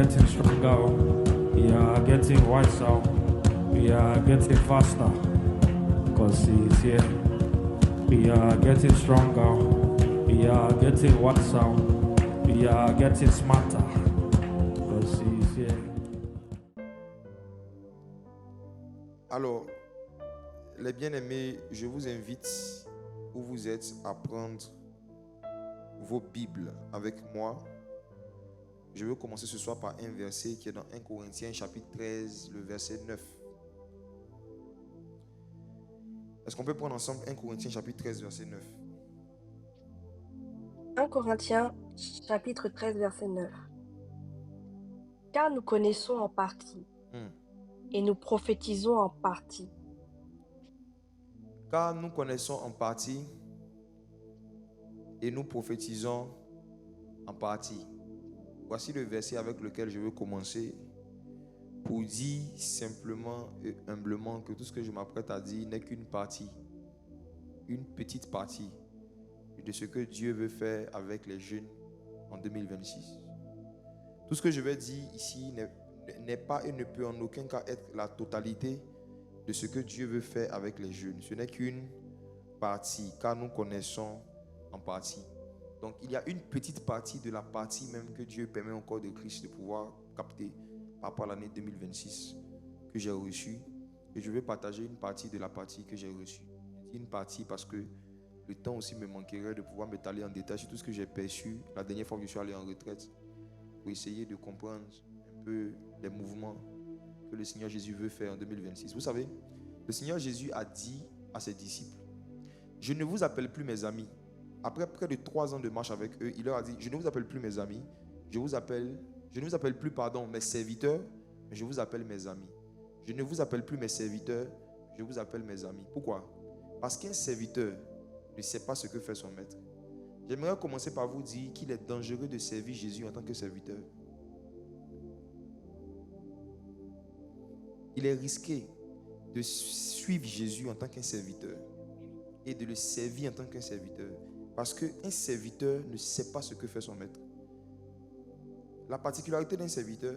getting stronger. We are getting wiser. We are getting faster. Because He is here. We are getting stronger. We are getting wiser. We are getting smarter. Because He is here. Alors, les bien-aimés, je vous invite, où vous êtes, à prendre vos Bibles avec moi. Je veux commencer ce soir par un verset qui est dans 1 Corinthiens chapitre 13, le verset 9. Est-ce qu'on peut prendre ensemble 1 Corinthiens chapitre 13, verset 9? 1 Corinthiens chapitre 13, verset 9. Car nous connaissons en partie et nous prophétisons en partie. Car nous connaissons en partie et nous prophétisons en partie. Voici le verset avec lequel je veux commencer pour dire simplement et humblement que tout ce que je m'apprête à dire n'est qu'une partie, une petite partie de ce que Dieu veut faire avec les jeunes en 2026. Tout ce que je vais dire ici n'est pas et ne peut en aucun cas être la totalité de ce que Dieu veut faire avec les jeunes. Ce n'est qu'une partie, car nous connaissons en partie. Donc il y a une petite partie de la partie même que Dieu permet au corps de Christ de pouvoir capter par rapport à l'année 2026 que j'ai reçue. Et je vais partager une partie de la partie que j'ai reçue. Je dis une partie parce que le temps aussi me manquerait de pouvoir m'étaler en détail sur tout ce que j'ai perçu la dernière fois que je suis allé en retraite, pour essayer de comprendre un peu les mouvements que le Seigneur Jésus veut faire en 2026. Vous savez, le Seigneur Jésus a dit à ses disciples: je ne vous appelle plus mes amis. Après près de 3 ans de marche avec eux, il leur a dit: je ne vous appelle plus mes amis, je ne vous appelle plus mes serviteurs, mais je vous appelle mes amis. Je ne vous appelle plus mes serviteurs, je vous appelle mes amis. Pourquoi? Parce qu'un serviteur ne sait pas ce que fait son maître. J'aimerais commencer par vous dire qu'il est dangereux de servir Jésus en tant que serviteur. Il est risqué de suivre Jésus en tant qu'un serviteur et de le servir en tant qu'un serviteur. Parce qu'un serviteur ne sait pas ce que fait son maître. La particularité d'un serviteur,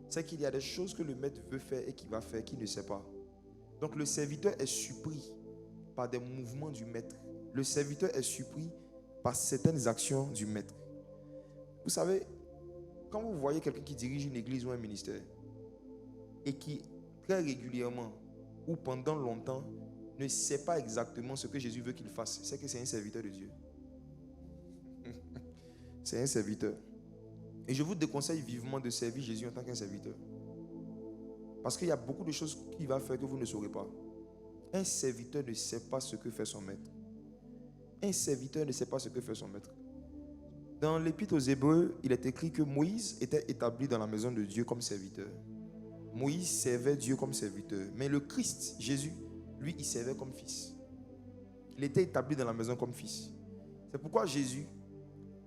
c'est qu'il y a des choses que le maître veut faire et qu'il va faire qu'il ne sait pas. Donc le serviteur est surpris par des mouvements du maître. Le serviteur est surpris par certaines actions du maître. Vous savez, quand vous voyez quelqu'un qui dirige une église ou un ministère et qui très régulièrement ou pendant longtemps ne sait pas exactement ce que Jésus veut qu'il fasse, c'est que c'est un serviteur de Dieu. C'est un serviteur. Et je vous déconseille vivement de servir Jésus en tant qu'un serviteur. Parce qu'il y a beaucoup de choses qu'il va faire que vous ne saurez pas. Un serviteur ne sait pas ce que fait son maître. Un serviteur ne sait pas ce que fait son maître. Dans l'Épître aux Hébreux, il est écrit que Moïse était établi dans la maison de Dieu comme serviteur. Moïse servait Dieu comme serviteur. Mais le Christ, Jésus, lui, il servait comme fils. Il était établi dans la maison comme fils. C'est pourquoi Jésus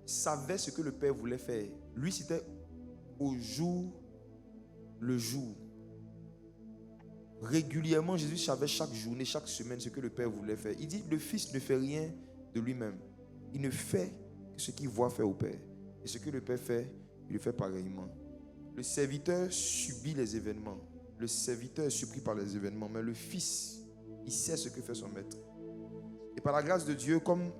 savait ce que le Père voulait faire. Lui, c'était au jour le jour. Régulièrement, Jésus savait chaque journée, chaque semaine ce que le Père voulait faire. Il dit: le Fils ne fait rien de lui-même. Il ne fait que ce qu'il voit faire au Père. Et ce que le Père fait, il le fait pareillement. Le serviteur subit les événements. Le serviteur est surpris par les événements. Mais le Fils, il sait ce que fait son maître. Et par la grâce de Dieu, comme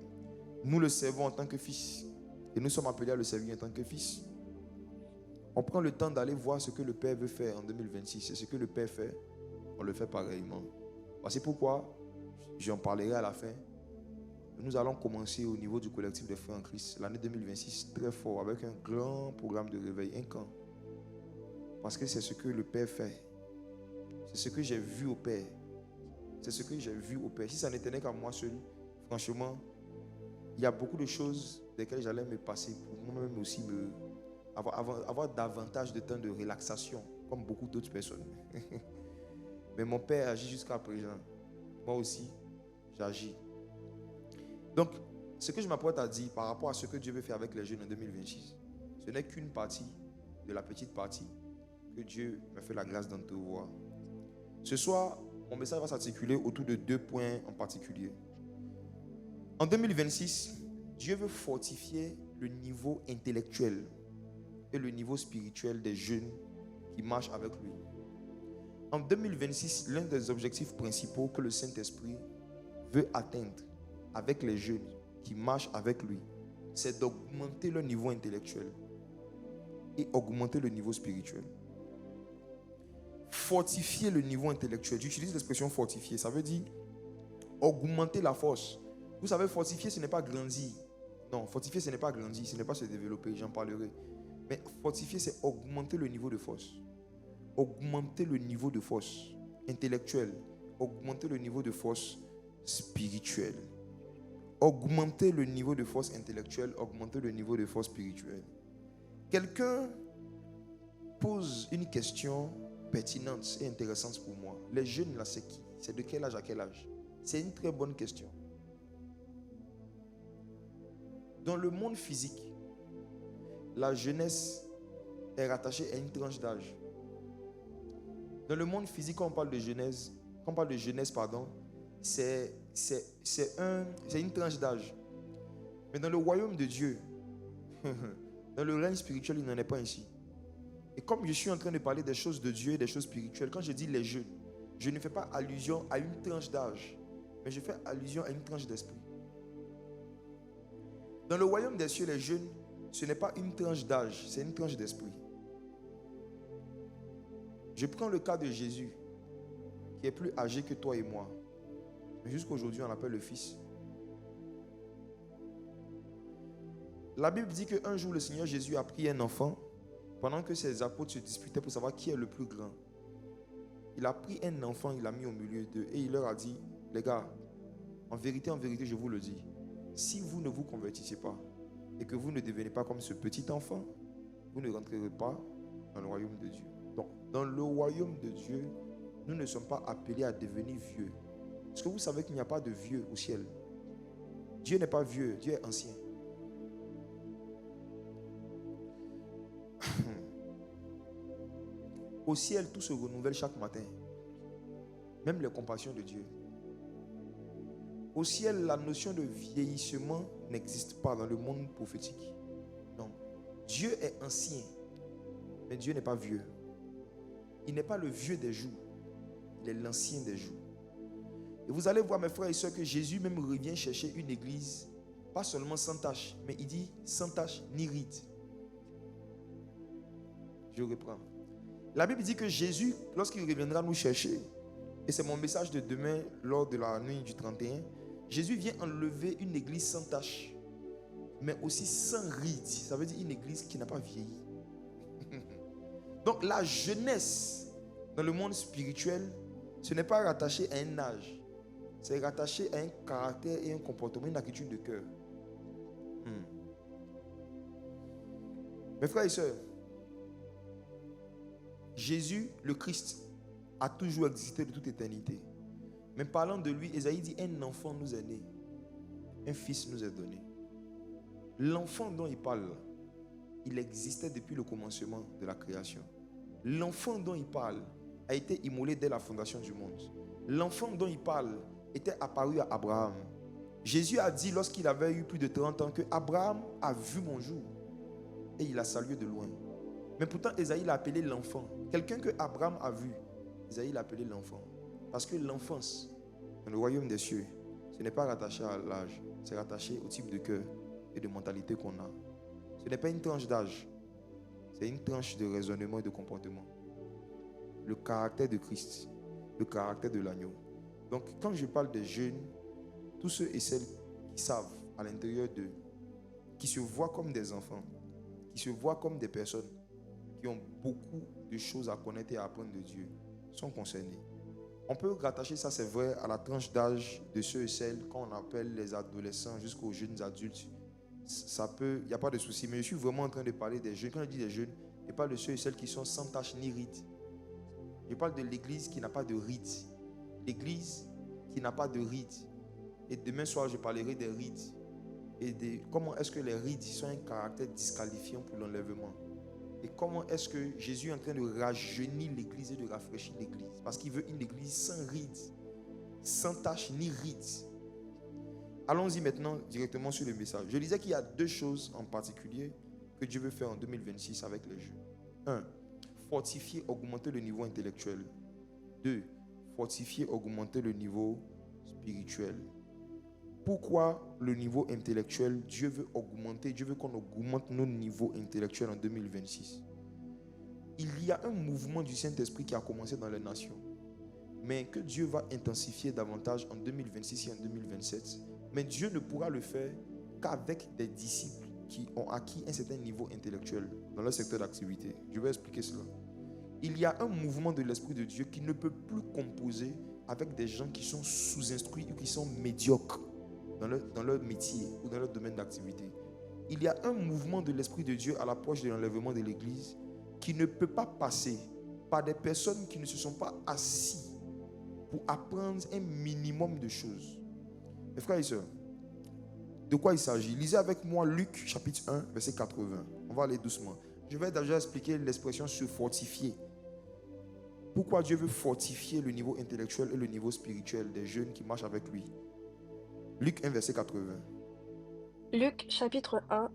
nous le servons en tant que fils, et nous sommes appelés à le servir en tant que fils, on prend le temps d'aller voir ce que le Père veut faire en 2026. Et ce que le Père fait, on le fait pareillement. Voici pourquoi, j'en parlerai à la fin. Nous allons commencer au niveau du collectif des frères en Christ l'année 2026 très fort, avec un grand programme de réveil, un camp. Parce que c'est ce que le Père fait. C'est ce que j'ai vu au Père. C'est ce que j'ai vu au Père. Si ça n'était qu'à moi seul, franchement, il y a beaucoup de choses desquelles j'allais me passer pour moi-même aussi avoir davantage de temps de relaxation, comme beaucoup d'autres personnes. Mais mon Père agit jusqu'à présent. Moi aussi, j'agis. Donc, ce que je m'apprête à dire par rapport à ce que Dieu veut faire avec les jeunes en 2026, ce n'est qu'une partie de la petite partie que Dieu me fait la grâce d'entrevoir. Ce soir, mon message va s'articuler autour de 2 points en particulier. En 2026, Dieu veut fortifier le niveau intellectuel et le niveau spirituel des jeunes qui marchent avec lui. En 2026, l'un des objectifs principaux que le Saint-Esprit veut atteindre avec les jeunes qui marchent avec lui, c'est d'augmenter leur niveau intellectuel et augmenter le niveau spirituel. Fortifier le niveau intellectuel. J'utilise l'expression fortifier. Ça veut dire augmenter la force. Vous savez, fortifier, ce n'est pas grandir. Non, fortifier, ce n'est pas grandir, ce n'est pas se développer, j'en parlerai. Mais fortifier, c'est augmenter le niveau de force. Augmenter le niveau de force intellectuelle. Augmenter le niveau de force spirituelle. Augmenter le niveau de force intellectuelle, augmenter le niveau de force spirituelle. Quelqu'un pose une question pertinente et intéressante pour moi. Les jeunes là, c'est qui? C'est de quel âge à quel âge? C'est une très bonne question. Dans le monde physique, la jeunesse est rattachée à une tranche d'âge. Dans le monde physique, quand on parle de jeunesse, c'est une tranche d'âge. Mais dans le royaume de Dieu, dans le règne spirituel, il n'en est pas ainsi. Et comme je suis en train de parler des choses de Dieu et des choses spirituelles, quand je dis les jeunes, je ne fais pas allusion à une tranche d'âge, mais je fais allusion à une tranche d'esprit. Dans le royaume des cieux, les jeunes, ce n'est pas une tranche d'âge, c'est une tranche d'esprit. Je prends le cas de Jésus, qui est plus âgé que toi et moi. Mais jusqu'à aujourd'hui, on l'appelle le Fils. La Bible dit qu'un jour, le Seigneur Jésus a pris un enfant pendant que ses apôtres se disputaient pour savoir qui est le plus grand. Il a pris un enfant, il l'a mis au milieu d'eux et il leur a dit, les gars, en vérité, je vous le dis, si vous ne vous convertissez pas et que vous ne devenez pas comme ce petit enfant, vous ne rentrerez pas dans le royaume de Dieu. Donc, dans le royaume de Dieu, nous ne sommes pas appelés à devenir vieux. Est-ce que vous savez qu'il n'y a pas de vieux au ciel? Dieu n'est pas vieux, Dieu est ancien. Au ciel, tout se renouvelle chaque matin. Même les compassions de Dieu. Au ciel, la notion de vieillissement n'existe pas dans le monde prophétique. Non. Dieu est ancien, mais Dieu n'est pas vieux. Il n'est pas le vieux des jours, il est l'ancien des jours. Et vous allez voir, mes frères et sœurs, que Jésus même revient chercher une église, pas seulement sans tache, mais il dit sans tache ni ride. Je reprends. La Bible dit que Jésus, lorsqu'il reviendra nous chercher, et c'est mon message de demain lors de la nuit du 31, Jésus vient enlever une église sans tache, mais aussi sans ride. Ça veut dire une église qui n'a pas vieilli. Donc la jeunesse dans le monde spirituel, ce n'est pas rattaché à un âge. C'est rattaché à un caractère et un comportement, une attitude de cœur. Mes frères et sœurs, Jésus, le Christ, a toujours existé de toute éternité. Mais parlant de lui, Ésaïe dit, un enfant nous est né, un fils nous est donné. L'enfant dont il parle, il existait depuis le commencement de la création. L'enfant dont il parle a été immolé dès la fondation du monde. L'enfant dont il parle était apparu à Abraham. Jésus a dit lorsqu'il avait eu plus de 30 ans que Abraham a vu mon jour et il a salué de loin. Mais pourtant, Ésaïe l'a appelé l'enfant. Quelqu'un que Abraham a vu, Ésaïe l'a appelé l'enfant. Parce que l'enfance, dans le royaume des cieux, ce n'est pas rattaché à l'âge, c'est rattaché au type de cœur et de mentalité qu'on a. Ce n'est pas une tranche d'âge, c'est une tranche de raisonnement et de comportement. Le caractère de Christ, le caractère de l'agneau. Donc, quand je parle des jeunes, tous ceux et celles qui savent à l'intérieur d'eux, qui se voient comme des enfants, qui se voient comme des personnes qui ont beaucoup de choses à connaître et à apprendre de Dieu, sont concernés. On peut rattacher ça, c'est vrai, à la tranche d'âge de ceux et celles qu'on appelle les adolescents jusqu'aux jeunes adultes. Ça peut, il n'y a pas de souci, mais je suis vraiment en train de parler des jeunes. Quand je dis des jeunes, je parle de ceux et celles qui sont sans tache ni ride. Je parle de l'église qui n'a pas de ride. L'église qui n'a pas de ride. Et demain soir, je parlerai des rides. Et de comment est-ce que les rides sont un caractère disqualifiant pour l'enlèvement. Et comment est-ce que Jésus est en train de rajeunir l'église et de rafraîchir l'église. Parce qu'il veut une église sans rides, sans tache ni rides. Allons-y maintenant directement sur le message. Je disais qu'il y a deux choses en particulier que Dieu veut faire en 2026 avec les jeunes. 1. Fortifier, augmenter le niveau intellectuel. 2. Fortifier, augmenter le niveau spirituel. Pourquoi le niveau intellectuel? Dieu veut augmenter, Dieu veut qu'on augmente nos niveaux intellectuels en 2026. Il y a un mouvement du Saint-Esprit qui a commencé dans les nations, mais que Dieu va intensifier davantage en 2026 et en 2027. Mais Dieu ne pourra le faire qu'avec des disciples qui ont acquis un certain niveau intellectuel dans leur secteur d'activité. Je vais expliquer cela. Il y a un mouvement de l'Esprit de Dieu qui ne peut plus composer avec des gens qui sont sous-instruits ou qui sont médiocres dans leur métier ou dans leur domaine d'activité. Il y a un mouvement de l'Esprit de Dieu à l'approche de l'enlèvement de l'Église qui ne peut pas passer par des personnes qui ne se sont pas assis pour apprendre un minimum de choses. Mes frères et sœurs, de quoi il s'agit? Lisez avec moi Luc chapitre 1, verset 80. On va aller doucement. Je vais déjà expliquer l'expression se fortifier. Pourquoi Dieu veut fortifier le niveau intellectuel et le niveau spirituel des jeunes qui marchent avec lui. Luc 1, verset 80. Luc chapitre 1,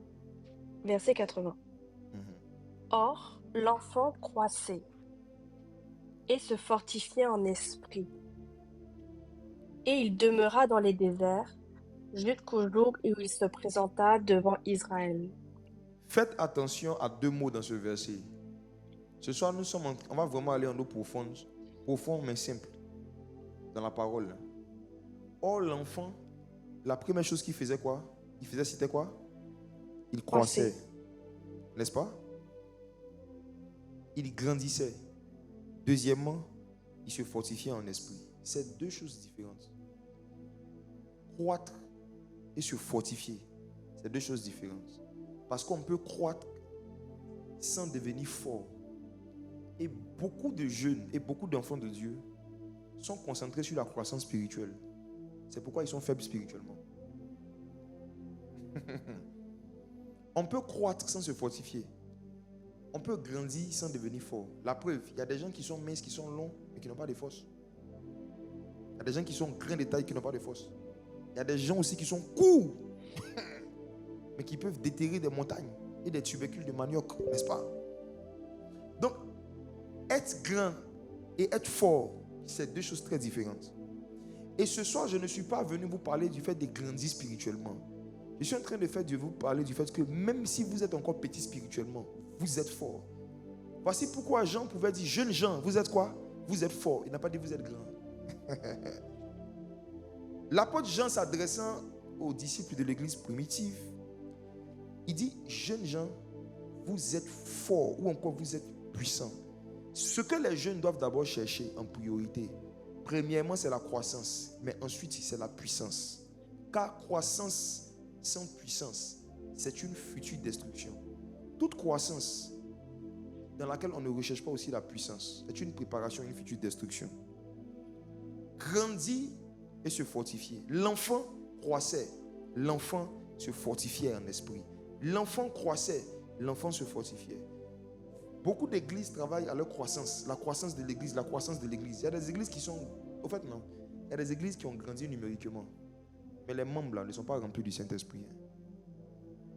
verset 80. Or, l'enfant croissait et se fortifiait en esprit. Et il demeura dans les déserts jusqu'au jour où il se présenta devant Israël. Faites attention à deux mots dans ce verset. Ce soir, on va vraiment aller en eau profonde mais simple, dans la parole. Or, l'enfant, la première chose qu'il faisait quoi? C'était quoi? Il croissait. N'est-ce pas? Il grandissait. Deuxièmement, il se fortifiait en esprit. C'est deux choses différentes. Croître et se fortifier, c'est deux choses différentes. Parce qu'on peut croître sans devenir fort. Et beaucoup de jeunes et beaucoup d'enfants de Dieu sont concentrés sur la croissance spirituelle. C'est pourquoi ils sont faibles spirituellement. On peut croître sans se fortifier. On peut grandir sans devenir fort. La preuve, il y a des gens qui sont minces, qui sont longs, mais qui n'ont pas de force. Il y a des gens qui sont grands de taille, qui n'ont pas de force. Il y a des gens aussi qui sont courts, mais qui peuvent déterrer des montagnes et des tubercules de manioc, n'est-ce pas? Donc, être grand et être fort, c'est deux choses très différentes. Et ce soir, je ne suis pas venu vous parler du fait de grandir spirituellement. Je suis en train de vous parler du fait que même si vous êtes encore petit spirituellement, vous êtes fort. Voici pourquoi Jean pouvait dire, jeunes gens, vous êtes quoi? Vous êtes fort. Il n'a pas dit vous êtes grand. L'apôtre Jean s'adressant aux disciples de l'église primitive, il dit, jeunes gens, vous êtes forts ou encore vous êtes puissants. Ce que les jeunes doivent d'abord chercher en priorité, premièrement, c'est la croissance, mais ensuite, c'est la puissance. Car croissance sans puissance, c'est une future destruction. Toute croissance dans laquelle on ne recherche pas aussi la puissance, c'est une préparation à une future destruction. Grandir et se fortifier. L'enfant croissait, l'enfant se fortifiait en esprit. L'enfant croissait, l'enfant se fortifiait. Beaucoup d'églises travaillent à leur croissance, la croissance de l'église, la croissance de l'église. Il y a des églises qui sont, au fait non, il y a des églises qui ont grandi numériquement, mais les membres là ne sont pas remplis du Saint-Esprit.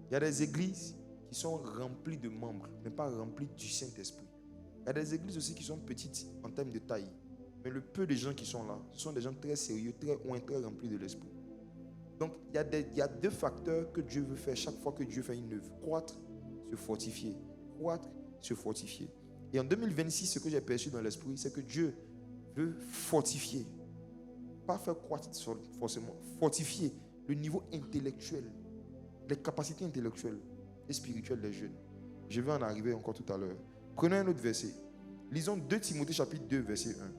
Il y a des églises qui sont remplies de membres, mais pas remplies du Saint-Esprit. Il y a des églises aussi qui sont petites en termes de taille, mais le peu de gens qui sont là, ce sont des gens très sérieux, très remplis de l'Esprit. Donc, il y a deux facteurs que Dieu veut faire chaque fois que Dieu fait une œuvre. Croître, se fortifier. Croître, se fortifier. Et en 2026, ce que j'ai perçu dans l'Esprit, c'est que Dieu veut fortifier. Pas faire croître forcément. Fortifier le niveau intellectuel, les capacités intellectuelles et spirituelles des jeunes. Je vais en arriver encore tout à l'heure. Prenons un autre verset. Lisons 2 Timothée chapitre 2, verset 1.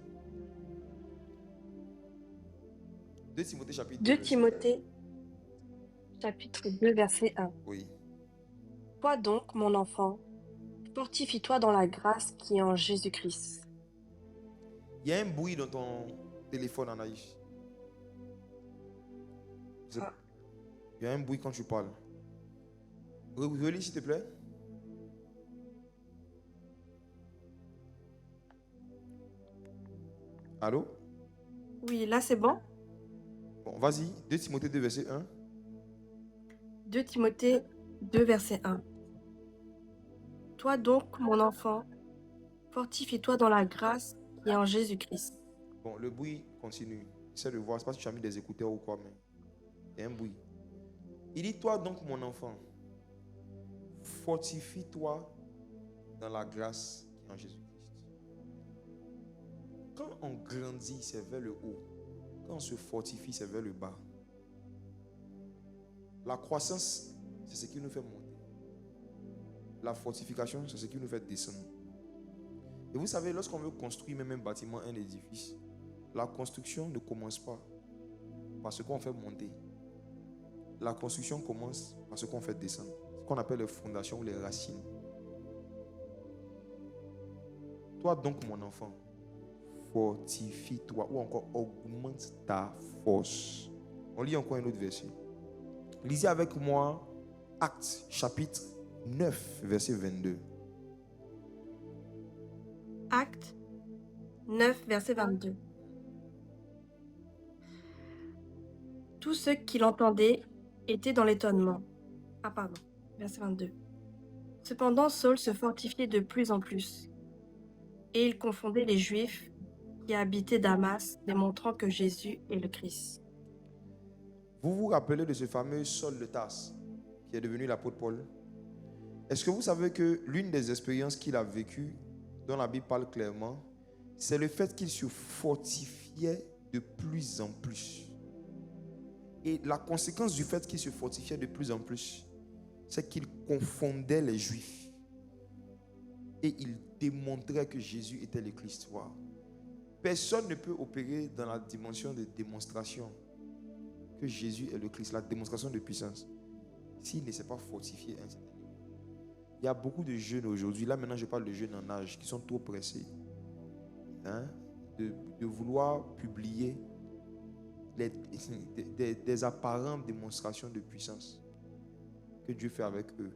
2 Timothée chapitre 2, 2 Timothée chapitre 2, verset 1. Oui. Toi donc, mon enfant, fortifie-toi dans la grâce qui est en Jésus-Christ. Il y a un bruit dans ton téléphone, Anaïs. Ah. Il y a un bruit quand tu parles. Relis, s'il te plaît. Allô? Oui, là c'est bon. Bon, vas-y. 2 Timothée 2, verset 1. 2 Timothée 2, verset 1. Toi donc, mon enfant, fortifie-toi dans la grâce qui est en Jésus-Christ. Bon, le bruit continue. Essaie de voir, c'est pas si tu as mis des écouteurs ou quoi, mais il y a un bruit. Il dit, toi donc, mon enfant, fortifie-toi dans la grâce qui est en Jésus-Christ. Quand on grandit, c'est vers le haut. Quand on se fortifie, c'est vers le bas. La croissance, c'est ce qui nous fait monter. La fortification, c'est ce qui nous fait descendre. Et vous savez, lorsqu'on veut construire même un bâtiment, un édifice, la construction ne commence pas par ce qu'on fait monter. La construction commence par ce qu'on fait descendre. Ce qu'on appelle les fondations ou les racines. Toi donc, mon enfant, fortifie-toi ou encore augmente ta force. On lit encore un autre verset. Lisez avec moi Actes chapitre 9, verset 22. Actes 9, verset 22. Tous ceux qui l'entendaient étaient dans l'étonnement. Verset 22. Cependant, Saul se fortifiait de plus en plus, et il confondait les Juifs qui habitaient Damas, démontrant que Jésus est le Christ. Vous vous rappelez de ce fameux Saul de Tarse, qui est devenu l'apôtre Paul? Est-ce que vous savez que l'une des expériences qu'il a vécues, dont la Bible parle clairement, c'est le fait qu'il se fortifiait de plus en plus. Et la conséquence du fait qu'il se fortifiait de plus en plus, c'est qu'il confondait les Juifs. Et il démontrait que Jésus était le Christ. Wow. Personne ne peut opérer dans la dimension de démonstration que Jésus est le Christ, la démonstration de puissance, s'il ne s'est pas fortifié un certain niveau. Il y a beaucoup de jeunes aujourd'hui, là maintenant je parle de jeunes en âge, qui sont trop pressés de vouloir publier des apparentes démonstrations de puissance que Dieu fait avec eux.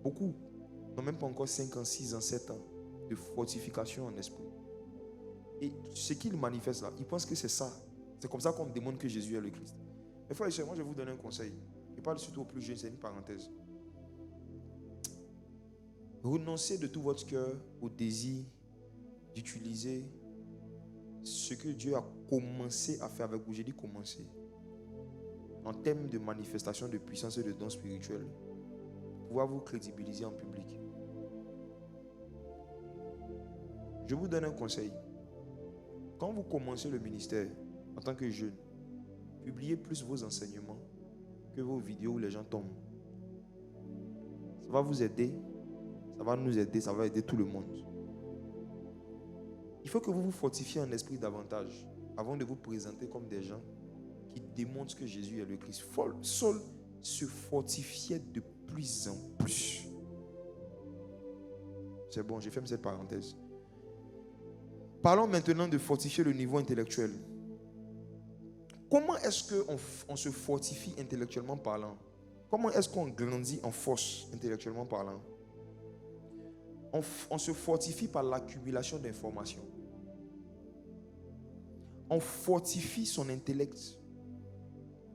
Beaucoup n'ont même pas encore 5 ans, 6 ans, 7 ans de fortification en esprit. Et ce qu'ils manifestent là, ils pensent que c'est ça. C'est comme ça qu'on démontre que Jésus est le Christ. Mais frères et sœurs, moi je vais vous donner un conseil. Je parle surtout aux plus jeunes, c'est une parenthèse. Renoncez de tout votre cœur au désir d'utiliser ce que Dieu a commencé à faire avec vous. J'ai dit commencer. En termes de manifestation de puissance et de dons spirituels, pour pouvoir vous crédibiliser en public. Je vous donne un conseil. Quand vous commencez le ministère en tant que jeune, publiez plus vos enseignements que vos vidéos où les gens tombent. Ça va vous aider, ça va nous aider, ça va aider tout le monde. Il faut que vous vous fortifiez en esprit davantage avant de vous présenter comme des gens qui démontrent que Jésus est le Christ. Saul se fortifiait de plus en plus. C'est bon, je ferme cette parenthèse. Parlons maintenant de fortifier le niveau intellectuel. Comment est-ce qu'on se fortifie intellectuellement parlant? Comment est-ce qu'on grandit en force intellectuellement parlant? On se fortifie par l'accumulation d'informations. On fortifie son intellect.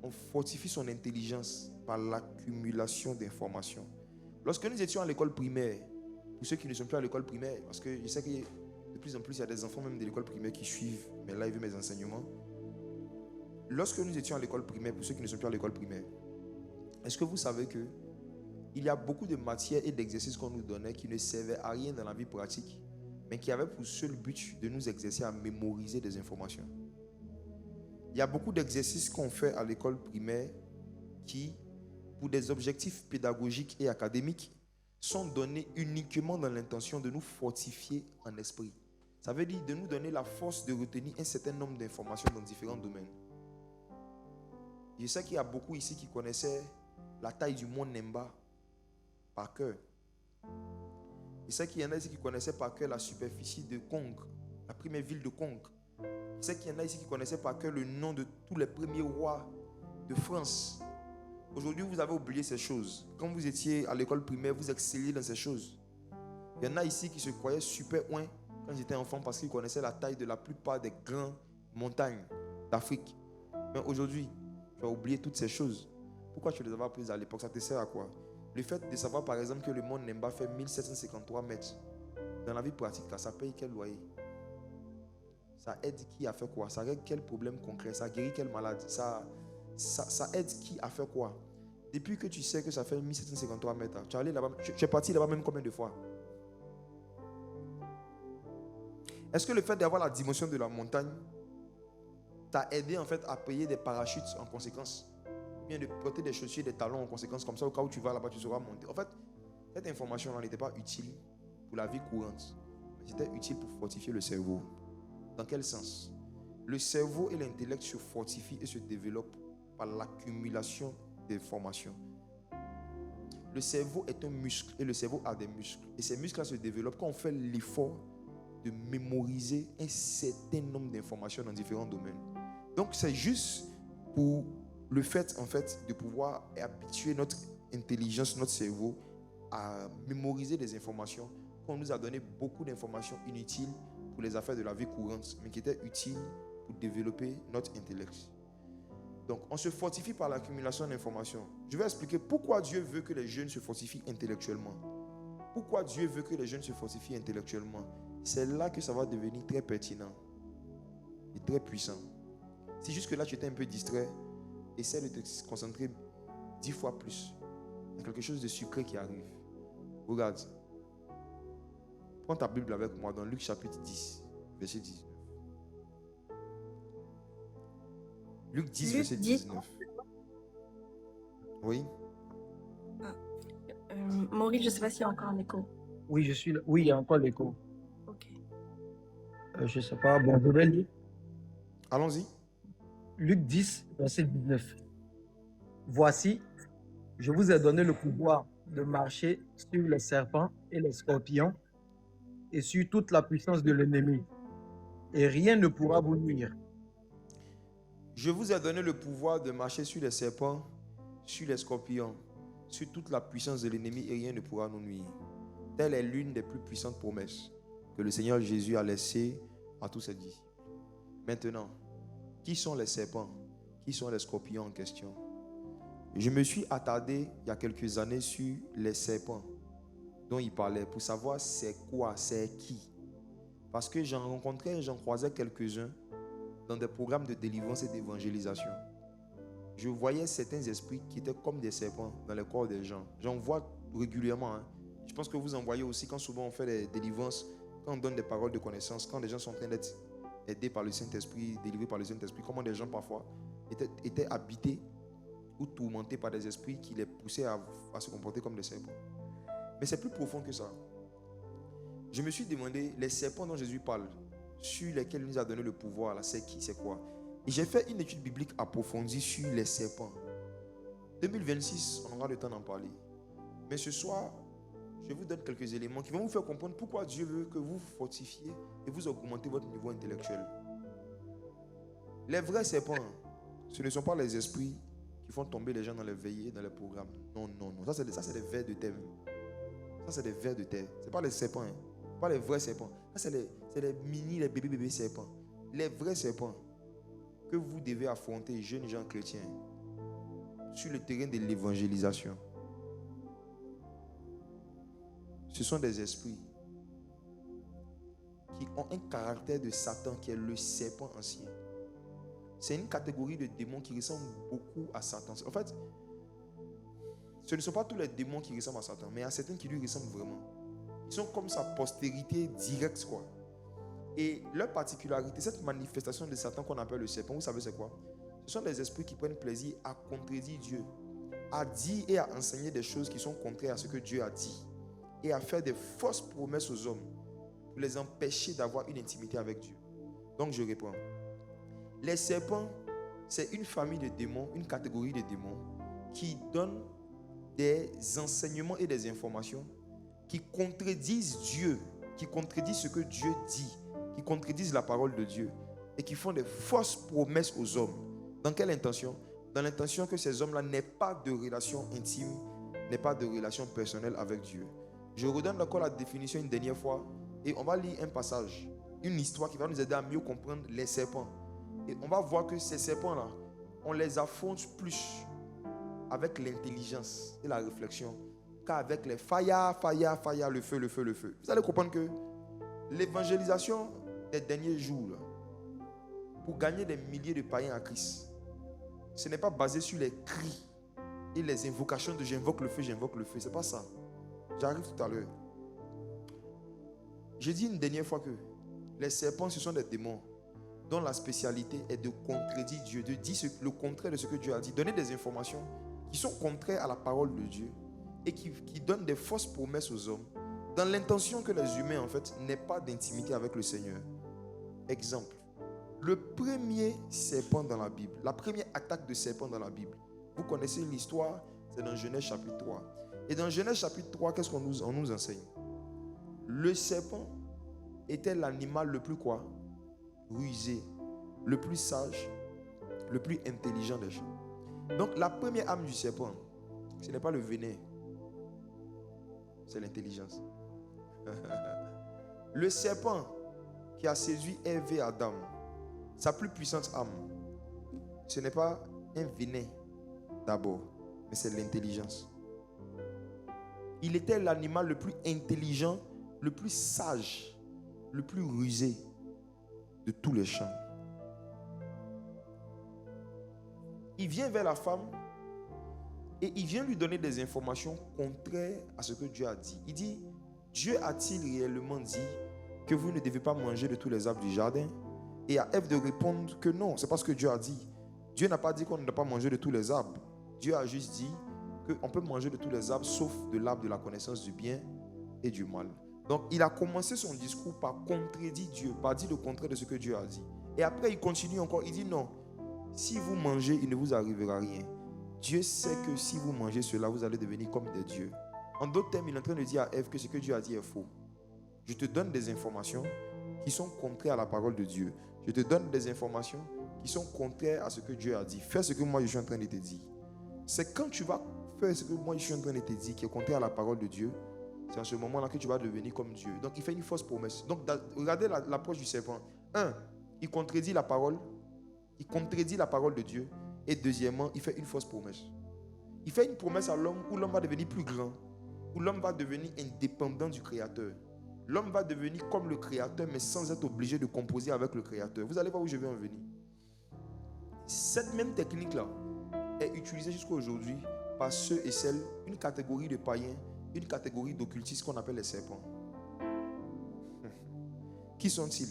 On fortifie son intelligence par l'accumulation d'informations. Lorsque nous étions à l'école primaire, pour ceux qui ne sont plus à l'école primaire, parce que je sais que de plus en plus il y a des enfants même de l'école primaire qui suivent mes lives et mes enseignements. Lorsque nous étions à l'école primaire, pour ceux qui ne sont plus à l'école primaire, est-ce que vous savez que il y a beaucoup de matières et d'exercices qu'on nous donnait qui ne servaient à rien dans la vie pratique, mais qui avaient pour seul but de nous exercer à mémoriser des informations. Il y a beaucoup d'exercices qu'on fait à l'école primaire qui, pour des objectifs pédagogiques et académiques, sont donnés uniquement dans l'intention de nous fortifier en esprit. Ça veut dire de nous donner la force de retenir un certain nombre d'informations dans différents domaines. Je sais qu'il y a beaucoup ici qui connaissaient la taille du mont Nemba par cœur. Je sais qu'il y en a ici qui connaissaient par cœur la superficie de Kong, la première ville de Kong. Je sais qu'il y en a ici qui connaissaient par cœur le nom de tous les premiers rois de France. Aujourd'hui, vous avez oublié ces choses. Quand vous étiez à l'école primaire, vous excelliez dans ces choses. Il y en a ici qui se croyaient super loin quand j'étais enfant parce qu'ils connaissaient la taille de la plupart des grandes montagnes d'Afrique. Mais aujourd'hui, tu as oublié toutes ces choses. Pourquoi tu les avais apprises à l'époque? Ça te sert à quoi? Le fait de savoir par exemple que le mont Nemba fait 1753 mètres, dans la vie pratique, là, ça paye quel loyer? Ça aide qui à faire quoi? Ça règle quel problème concret? Ça guérit quelle maladie? Ça aide qui à faire quoi? Depuis que tu sais que ça fait 1753 mètres, tu es allé là-bas, tu es parti là-bas même combien de fois? Est-ce que le fait d'avoir la dimension de la montagne t'a aidé en fait à payer des parachutes en conséquence? Ou bien de porter des chaussures, des talons en conséquence, comme ça au cas où tu vas là-bas, tu sauras monter. En fait, cette information-là n'était pas utile pour la vie courante, mais c'était utile pour fortifier le cerveau. Dans quel sens? Le cerveau et l'intellect se fortifient et se développent par l'accumulation d'informations. Le cerveau est un muscle et le cerveau a des muscles. Et ces muscles-là se développent quand on fait l'effort de mémoriser un certain nombre d'informations dans différents domaines. Donc c'est juste pour le fait en fait de pouvoir habituer notre intelligence, notre cerveau à mémoriser des informations qu'on nous a donné beaucoup d'informations inutiles pour les affaires de la vie courante, mais qui étaient utiles pour développer notre intellect. Donc on se fortifie par l'accumulation d'informations. Je vais expliquer pourquoi Dieu veut que les jeunes se fortifient intellectuellement. Pourquoi Dieu veut que les jeunes se fortifient intellectuellement? C'est là que ça va devenir très pertinent et très puissant. Si jusque-là tu étais un peu distrait, essaie de te concentrer 10 fois plus. Il y a quelque chose de sucré qui arrive. Regarde. Prends ta Bible avec moi dans Luc chapitre 10, verset 19. Luc 10, verset 19. Oui. Maurice, je ne sais pas s'il y a encore un écho. Oui, je suis là. Oui, il y a encore l'écho. Ok. Je ne sais pas. Bon, je vais lire. Allons-y. Luc 10, verset 19. Voici, je vous ai donné le pouvoir de marcher sur les serpents et les scorpions et sur toute la puissance de l'ennemi. Et rien ne pourra vous nuire. Je vous ai donné le pouvoir de marcher sur les serpents, sur les scorpions, sur toute la puissance de l'ennemi et rien ne pourra nous nuire. Telle est l'une des plus puissantes promesses que le Seigneur Jésus a laissées à tous ses disciples. Maintenant, qui sont les serpents? Qui sont les scorpions en question? Je me suis attardé il y a quelques années sur les serpents dont il parlait pour savoir c'est quoi, c'est qui. Parce que j'en rencontrais, j'en croisais quelques-uns dans des programmes de délivrance et d'évangélisation. Je voyais certains esprits qui étaient comme des serpents dans le corps des gens. J'en vois régulièrement. Je pense que vous en voyez aussi quand souvent on fait des délivrances, quand on donne des paroles de connaissance, quand les gens sont en train d'être aidés par le Saint-Esprit, délivrés par le Saint-Esprit, comment des gens parfois étaient habités ou tourmentés par des esprits qui les poussaient à se comporter comme des serpents. Mais c'est plus profond que ça. Je me suis demandé, les serpents dont Jésus parle, sur lesquels il nous a donné le pouvoir, là, c'est qui, c'est quoi? Et j'ai fait une étude biblique approfondie sur les serpents. 2026, on aura le temps d'en parler. Mais ce soir, je vous donne quelques éléments qui vont vous faire comprendre pourquoi Dieu veut que vous vous fortifiez et vous augmentez votre niveau intellectuel. Les vrais serpents, ce ne sont pas les esprits qui font tomber les gens dans les veillées, dans les programmes. Non, non, non. Ça, c'est des vers de terre. Ça, c'est des vers de terre. Ce n'est pas les serpents. Pas les vrais serpents. Ça, c'est les mini, les bébés serpents. Les vrais serpents que vous devez affronter, jeunes gens chrétiens, sur le terrain de l'évangélisation. Ce sont des esprits qui ont un caractère de Satan qui est le serpent ancien. C'est une catégorie de démons qui ressemble beaucoup à Satan. En fait, ce ne sont pas tous les démons qui ressemblent à Satan, mais il y a certains qui lui ressemblent vraiment. Ils sont comme sa postérité directe, quoi. Et leur particularité, cette manifestation de Satan qu'on appelle le serpent, vous savez c'est quoi? Ce sont des esprits qui prennent plaisir à contredire Dieu, à dire et à enseigner des choses qui sont contraires à ce que Dieu a dit, et à faire des fausses promesses aux hommes pour les empêcher d'avoir une intimité avec Dieu. Donc je reprends. Les serpents, c'est une famille de démons, une catégorie de démons qui donnent des enseignements et des informations qui contredisent Dieu, qui contredisent ce que Dieu dit, qui contredisent la parole de Dieu et qui font des fausses promesses aux hommes. Dans quelle intention? Dans l'intention que ces hommes-là n'aient pas de relation intime, n'aient pas de relation personnelle avec Dieu. Je redonne encore la définition une dernière fois et on va lire un passage, une histoire qui va nous aider à mieux comprendre les serpents. Et on va voir que ces serpents-là, on les affronte plus avec l'intelligence et la réflexion qu'avec les faya, le feu, le feu, le feu. Vous allez comprendre que l'évangélisation des derniers jours, là, pour gagner des milliers de païens à Christ, ce n'est pas basé sur les cris et les invocations de j'invoque le feu, j'invoque le feu. Ce n'est pas ça. J'arrive tout à l'heure. J'ai dit une dernière fois que les serpents, ce sont des démons dont la spécialité est de contredire Dieu, de dire le contraire de ce que Dieu a dit, donner des informations qui sont contraires à la parole de Dieu et qui donnent des fausses promesses aux hommes dans l'intention que les humains, en fait, n'aient pas d'intimité avec le Seigneur. Exemple, le premier serpent dans la Bible, la première attaque de serpent dans la Bible, vous connaissez l'histoire, c'est dans Genèse chapitre 3. Et dans Genèse chapitre 3, qu'est-ce qu'on nous enseigne? Le serpent était l'animal le plus quoi? Rusé, le plus sage, le plus intelligent des gens. Donc la première âme du serpent, ce n'est pas le venin, c'est l'intelligence. Le serpent qui a séduit Ève et Adam, sa plus puissante âme, ce n'est pas un venin d'abord, mais c'est l'intelligence. Il était l'animal le plus intelligent, le plus sage, le plus rusé de tous les champs. Il vient vers la femme et il vient lui donner des informations contraires à ce que Dieu a dit. Il dit, Dieu a-t-il réellement dit que vous ne devez pas manger de tous les arbres du jardin? Et à Ève de répondre que non, c'est pas ce que Dieu a dit. Dieu n'a pas dit qu'on ne doit pas manger de tous les arbres. Dieu a juste dit qu'on peut manger de tous les arbres sauf de l'arbre de la connaissance du bien et du mal. Donc il a commencé son discours par contredire Dieu, par dire le contraire de ce que Dieu a dit. Et après il continue encore, il dit non, si vous mangez, il ne vous arrivera rien. Dieu sait que si vous mangez cela, vous allez devenir comme des dieux. En d'autres termes, il est en train de dire à Ève que ce que Dieu a dit est faux. Je te donne des informations qui sont contraires à la parole de Dieu. Je te donne des informations qui sont contraires à ce que Dieu a dit. Fais ce que moi je suis en train de te dire. C'est quand tu vas faire ce que moi je suis en train de te dire qui est contraire à la parole de Dieu, c'est en ce moment-là que tu vas devenir comme Dieu. Donc il fait une fausse promesse. Donc regardez l'approche du serpent. Un, il contredit la parole. Il contredit la parole de Dieu. Et deuxièmement, il fait une fausse promesse. Il fait une promesse à l'homme où l'homme va devenir plus grand, où l'homme va devenir indépendant du Créateur. L'homme va devenir comme le Créateur, mais sans être obligé de composer avec le Créateur. Vous allez voir où je vais en venir. Cette même technique-là est utilisée jusqu'à aujourd'hui par ceux et celles, une catégorie de païens, une catégorie d'occultistes qu'on appelle les serpents. Qui sont-ils?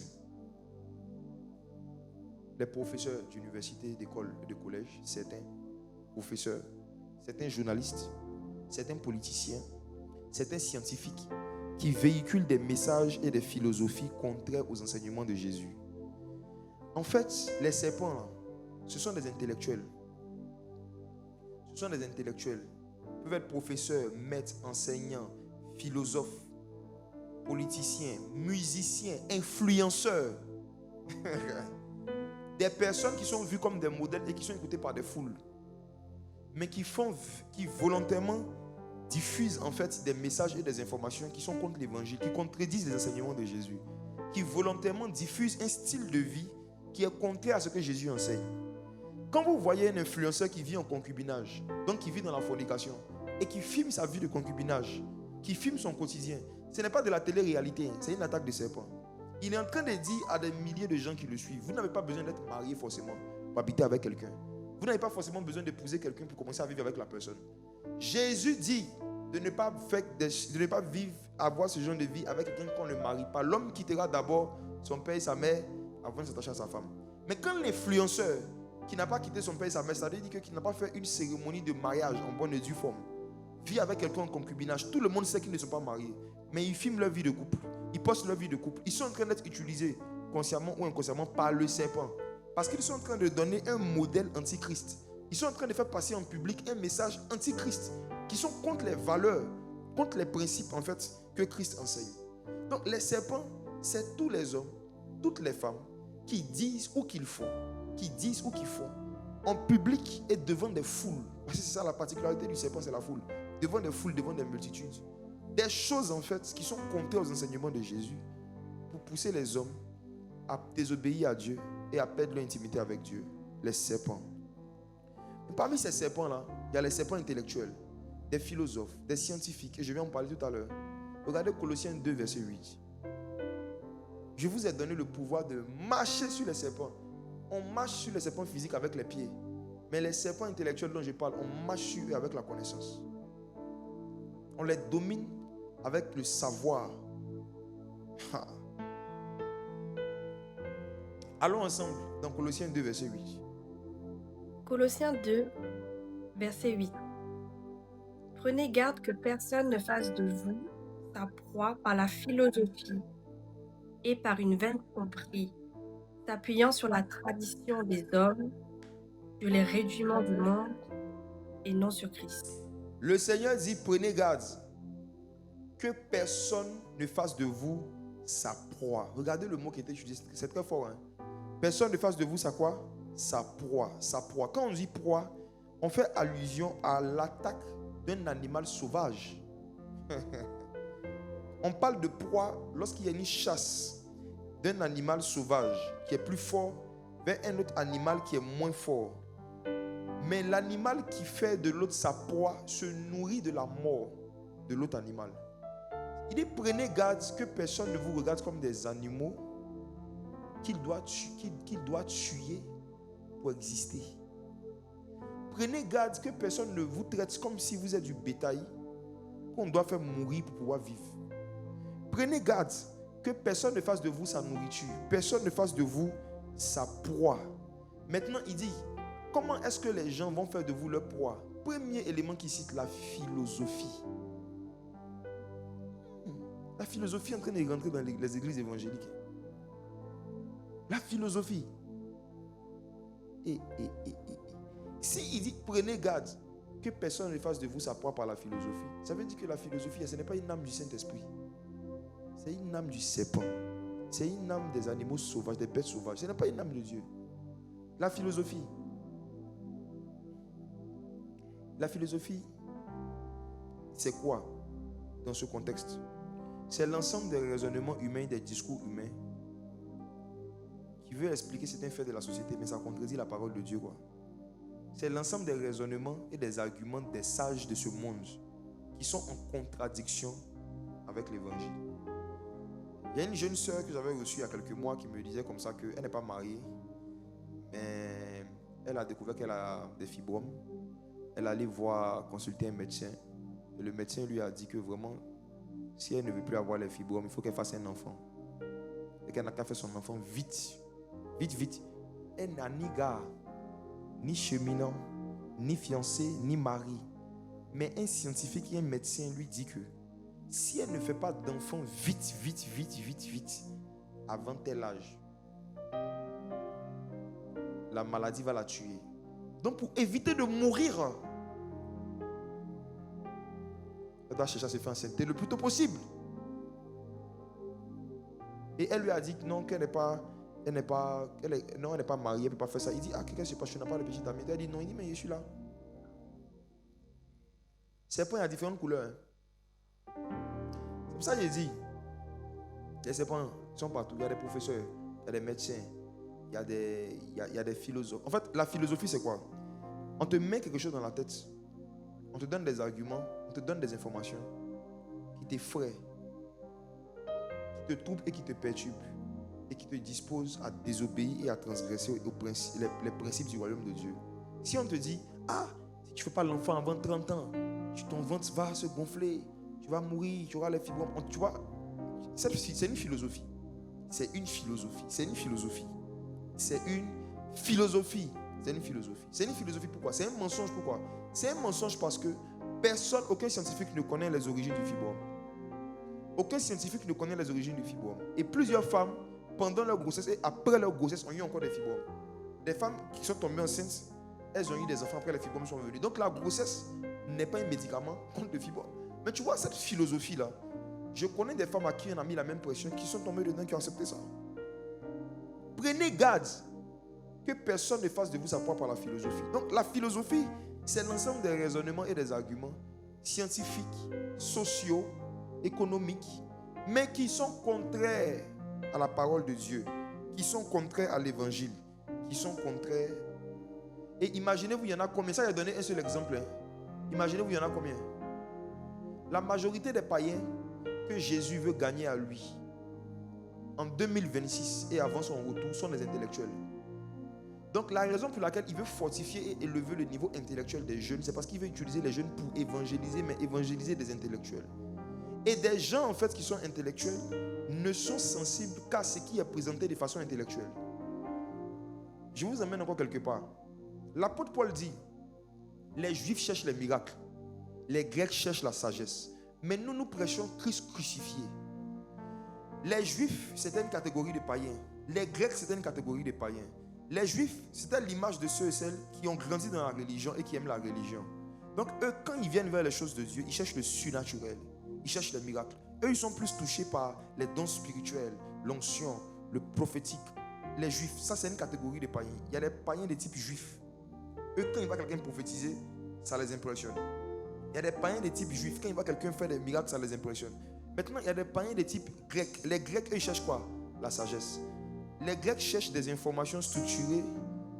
Les professeurs d'université, d'école et de collège, certains professeurs, certains journalistes, certains politiciens, certains scientifiques qui véhiculent des messages et des philosophies contraires aux enseignements de Jésus. En fait, les serpents, là, ce sont des intellectuels. Ce sont des intellectuels. Ils peuvent être professeurs, maîtres, enseignants, philosophes, politiciens, musiciens, influenceurs. Des personnes qui sont vues comme des modèles et qui sont écoutées par des foules. Mais qui volontairement diffusent en fait des messages et des informations qui sont contre l'évangile, qui contredisent les enseignements de Jésus. Qui volontairement diffusent un style de vie qui est contraire à ce que Jésus enseigne. Quand vous voyez un influenceur qui vit en concubinage, donc qui vit dans la fornication, et qui filme sa vie de concubinage, qui filme son quotidien, ce n'est pas de la télé-réalité, c'est une attaque de serpent. Il est en train de dire à des milliers de gens qui le suivent, vous n'avez pas besoin d'être marié forcément pour habiter avec quelqu'un. Vous n'avez pas forcément besoin d'épouser quelqu'un pour commencer à vivre avec la personne. Jésus dit de ne pas vivre, avoir ce genre de vie avec quelqu'un qu'on ne marie pas. L'homme quittera d'abord son père et sa mère avant de s'attacher à sa femme. Mais quand l'influenceur qui n'a pas quitté son père et sa mère, ça veut dire qu'il n'a pas fait une cérémonie de mariage en bonne et due forme, vit avec quelqu'un en concubinage, tout le monde sait qu'ils ne sont pas mariés, mais ils filment leur vie de couple, ils postent leur vie de couple, ils sont en train d'être utilisés consciemment ou inconsciemment par le serpent, parce qu'ils sont en train de donner un modèle antichrist. Ils sont en train de faire passer en public un message antichrist, qui sont contre les valeurs, contre les principes en fait que Christ enseigne. Donc les serpents, c'est tous les hommes, toutes les femmes qui disent ou qu'ils font, en public et devant des foules. Parce que c'est ça la particularité du serpent, c'est la foule. Devant des foules, devant des multitudes. Des choses en fait qui sont contraires aux enseignements de Jésus pour pousser les hommes à désobéir à Dieu et à perdre leur intimité avec Dieu. Les serpents. Et parmi ces serpents-là, il y a les serpents intellectuels. des philosophes, des scientifiques, et je vais en parler tout à l'heure. Regardez Colossiens 2, verset 8. Je vous ai donné le pouvoir de marcher sur les serpents. On marche sur les serpents physiques avec les pieds. Mais les serpents intellectuels dont je parle, on marche sur eux avec la connaissance. On les domine avec le savoir. Allons ensemble dans Colossiens 2, verset 8. Colossiens 2, verset 8. Prenez garde que personne ne fasse de vous sa proie par la philosophie et par une vaine tromperie, s'appuyant sur la tradition des hommes, sur les rudiments du monde et non sur Christ. Le Seigneur dit, prenez garde que personne ne fasse de vous sa proie. Regardez le mot qui est utilisé, c'est très fort. Hein? Personne ne fasse de vous sa quoi? Sa proie, sa proie. Quand on dit proie, on fait allusion à l'attaque d'un animal sauvage. On parle de proie lorsqu'il y a une chasse d'un animal sauvage qui est plus fort vers un autre animal qui est moins fort. Mais l'animal qui fait de l'autre sa proie se nourrit de la mort de l'autre animal. Il dit, prenez garde que personne ne vous regarde comme des animaux qu'il doit tuer pour exister. Prenez garde que personne ne vous traite comme si vous êtes du bétail qu'on doit faire mourir pour pouvoir vivre. Prenez garde que personne ne fasse de vous sa nourriture. Personne ne fasse de vous sa proie. Maintenant, il dit, comment est-ce que les gens vont faire de vous leur proie? Premier élément qui cite la philosophie. La philosophie est en train de rentrer dans les églises évangéliques. La philosophie. Si il dit prenez garde que personne ne fasse de vous sa proie par la philosophie, ça veut dire que la philosophie, ce n'est pas une âme du Saint-Esprit. C'est une âme du serpent. C'est une âme des animaux sauvages, des bêtes sauvages. Ce n'est pas une âme de Dieu. La philosophie. La philosophie, c'est quoi dans ce contexte? C'est l'ensemble des raisonnements humains, des discours humains qui veut expliquer certains faits de la société, mais ça contredit la parole de Dieu, quoi. C'est l'ensemble des raisonnements et des arguments des sages de ce monde qui sont en contradiction avec l'évangile. Il y a une jeune sœur que j'avais reçue il y a quelques mois qui me disait comme ça qu'elle n'est pas mariée, mais elle a découvert qu'elle a des fibromes. Elle est allée consulter un médecin. Et le médecin lui a dit que vraiment, si elle ne veut plus avoir les fibromes, il faut qu'elle fasse un enfant. Et qu'elle n'a qu'à faire son enfant vite. Vite, vite. Elle n'a ni gars, ni cheminant, ni fiancé, ni mari. Mais un scientifique et un médecin lui dit que si elle ne fait pas d'enfant vite, avant tel âge, la maladie va la tuer. Donc pour éviter de mourir, elle doit chercher à se faire enceinte le plus tôt possible. Et elle lui a dit non, qu'elle n'est pas mariée, elle ne peut pas faire ça. Il dit, qu'est-ce qui se passe? Tu n'as pas le péché d'ami. Elle dit non, il dit, mais je suis là. Serpents, il y a différentes couleurs. C'est pour ça que j'ai dit, les serpents sont partout. Il y a des professeurs, il y a des médecins, il y a des philosophes. En fait, la philosophie, c'est quoi? On te met quelque chose dans la tête. On te donne des arguments, on te donne des informations qui t'effraient, qui te troublent et qui te perturbent et qui te disposent à désobéir et à transgresser les principes du royaume de Dieu. Si on te dit, si tu ne fais pas l'enfant avant 30 ans, ton ventre va se gonfler, tu vas mourir, tu auras les fibromes. Tu vois, c'est une philosophie. C'est une philosophie. C'est une philosophie. C'est une philosophie. C'est une philosophie. C'est une philosophie pourquoi? C'est un mensonge pourquoi? C'est un mensonge parce que aucun scientifique ne connaît les origines du fibrome. Aucun scientifique ne connaît les origines du fibrome. Et plusieurs femmes, pendant leur grossesse et après leur grossesse, ont eu encore des fibromes. Des femmes qui sont tombées enceintes, elles ont eu des enfants après les fibromes sont venus. Donc la grossesse n'est pas un médicament contre le fibrome. Mais tu vois cette philosophie-là, je connais des femmes à qui on a mis la même pression, qui sont tombées dedans, qui ont accepté ça. Prenez garde que personne ne fasse de vous sa proie par la philosophie. Donc la philosophie, c'est l'ensemble des raisonnements et des arguments scientifiques, sociaux, économiques, mais qui sont contraires à la parole de Dieu, qui sont contraires à l'évangile, qui sont contraires. Et imaginez-vous, il y en a combien? Ça, j'ai donné un seul exemple. Imaginez-vous, il y en a combien? La majorité des païens que Jésus veut gagner à lui en 2026 et avant son retour sont des intellectuels. Donc la raison pour laquelle il veut fortifier et élever le niveau intellectuel des jeunes, c'est parce qu'il veut utiliser les jeunes pour évangéliser, mais évangéliser des intellectuels. Et des gens en fait qui sont intellectuels ne sont sensibles qu'à ce qui est présenté de façon intellectuelle. Je vous emmène encore quelque part. L'apôtre Paul dit, les Juifs cherchent les miracles, les Grecs cherchent la sagesse, mais nous prêchons Christ crucifié. Les Juifs, c'était une catégorie de païens. Les Grecs, c'était une catégorie de païens. Les Juifs, c'était l'image de ceux et celles qui ont grandi dans la religion et qui aiment la religion. Donc eux, quand ils viennent vers les choses de Dieu, ils cherchent le surnaturel, ils cherchent les miracles. Eux, ils sont plus touchés par les dons spirituels, l'onction, le prophétique. Les Juifs, ça c'est une catégorie de païens. Il y a des païens de type juif. Eux, quand ils voient quelqu'un prophétiser, ça les impressionne. Il y a des païens de type juif. Quand ils voient quelqu'un faire des miracles, ça les impressionne. Maintenant, il y a des païens de type grec. Les Grecs, eux, ils cherchent quoi? La sagesse. Les Grecs cherchent des informations structurées.